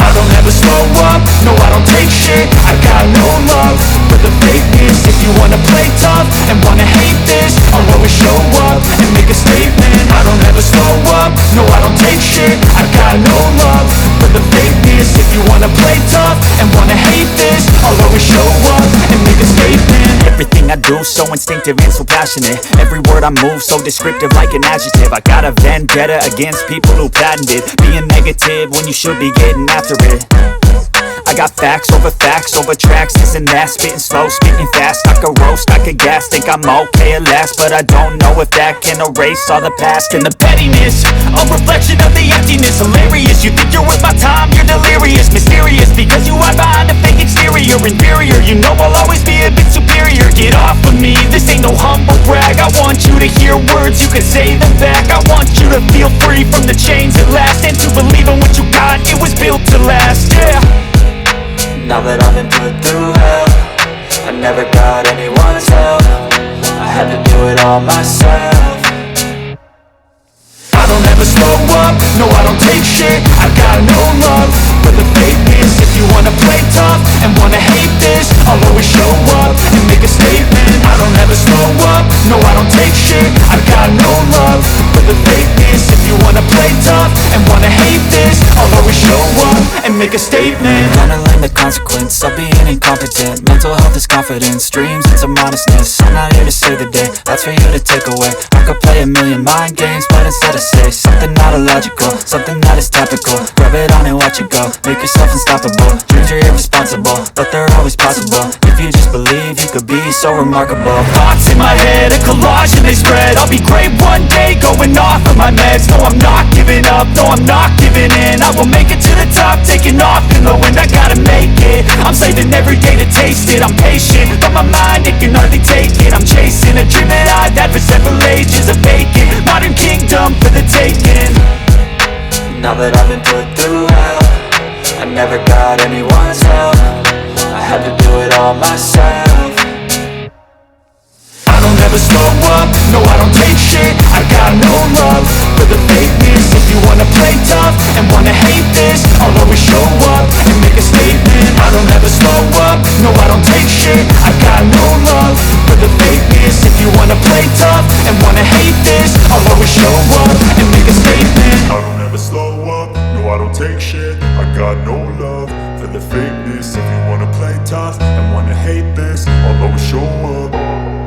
I don't ever slow up, no I don't take shit. I got no love for the fakeness. If you wanna play tough and wanna hate this, I'll always show up and make a statement. I don't ever slow up, no I don't take shit. I got no love for the fakeness. If you wanna play tough and wanna hate this, I'll always show up and make a statement. Everything I do so instinctive and so passionate. Every word I move so descriptive like an adjective. I got a vendetta against people who patented being negative when you should be getting after it. I got facts over tracks, this and that. Spitting slow, spitting fast, I could roast, I could gas. Think I'm okay at last, but I don't know if that can erase all the past. And the pettiness, a reflection of the emptiness. Hilarious, you think you're worth my time, you're delirious. Mysterious, because you hide behind a fake exterior. Inferior, you know I'll always be a bit superior. Get off of me, this ain't no humble brag. I want you to hear words, you can say them back. I want you to feel free from the chains at last, and to believe in what you got, it was built to last, yeah. Now that I've been put through hell, I never got anyone's help. I had to do it all myself. I don't ever slow up, no I don't take shit. I got no love for the fakeness. If you wanna play tough and wanna hate this, I'll always show up and make a statement. I don't ever slow up, no I don't take shit. I got no love for the fakeness. If you wanna play tough and wanna hate this, I'll always show up and make a statement. Gonna learn the consequence of being incompetent. Mental health is confidence, dreams into modestness. I'm not here to save the day, that's for you to take away. I could play a million mind games, but instead I say something not illogical, something that is topical. Rub it on and watch it go, make yourself unstoppable. Dreams are irresponsible, but they're always possible. If you just believe, you could be so remarkable. Thoughts in my head, a collage and they spread. I'll be great one day, going off of my meds. No, I'm not giving up, no, I'm not giving in. I will make it to the top, taking off in the wind. I gotta make it, I'm saving every day to taste it. I'm patient, but my mind, it can hardly take it. I'm chasing a dream that I've had for several ages. A vacant, modern kingdom for the taking. Now that I've been put through hell, I never got anyone's help. I had to do it all myself. I don't ever slow up, no I don't take shit. I got no love for the fakeness. If you wanna play tough and wanna hate this, I'll always show up and make a statement. I don't ever slow up, no I don't take shit. I got no love for the fakeness. If you wanna play tough and wanna hate this, I'll always show up and make a statement. I don't ever slow up, no I don't take shit. I got no love for the fakeness. If you wanna play tough and wanna hate this, I'll always show up.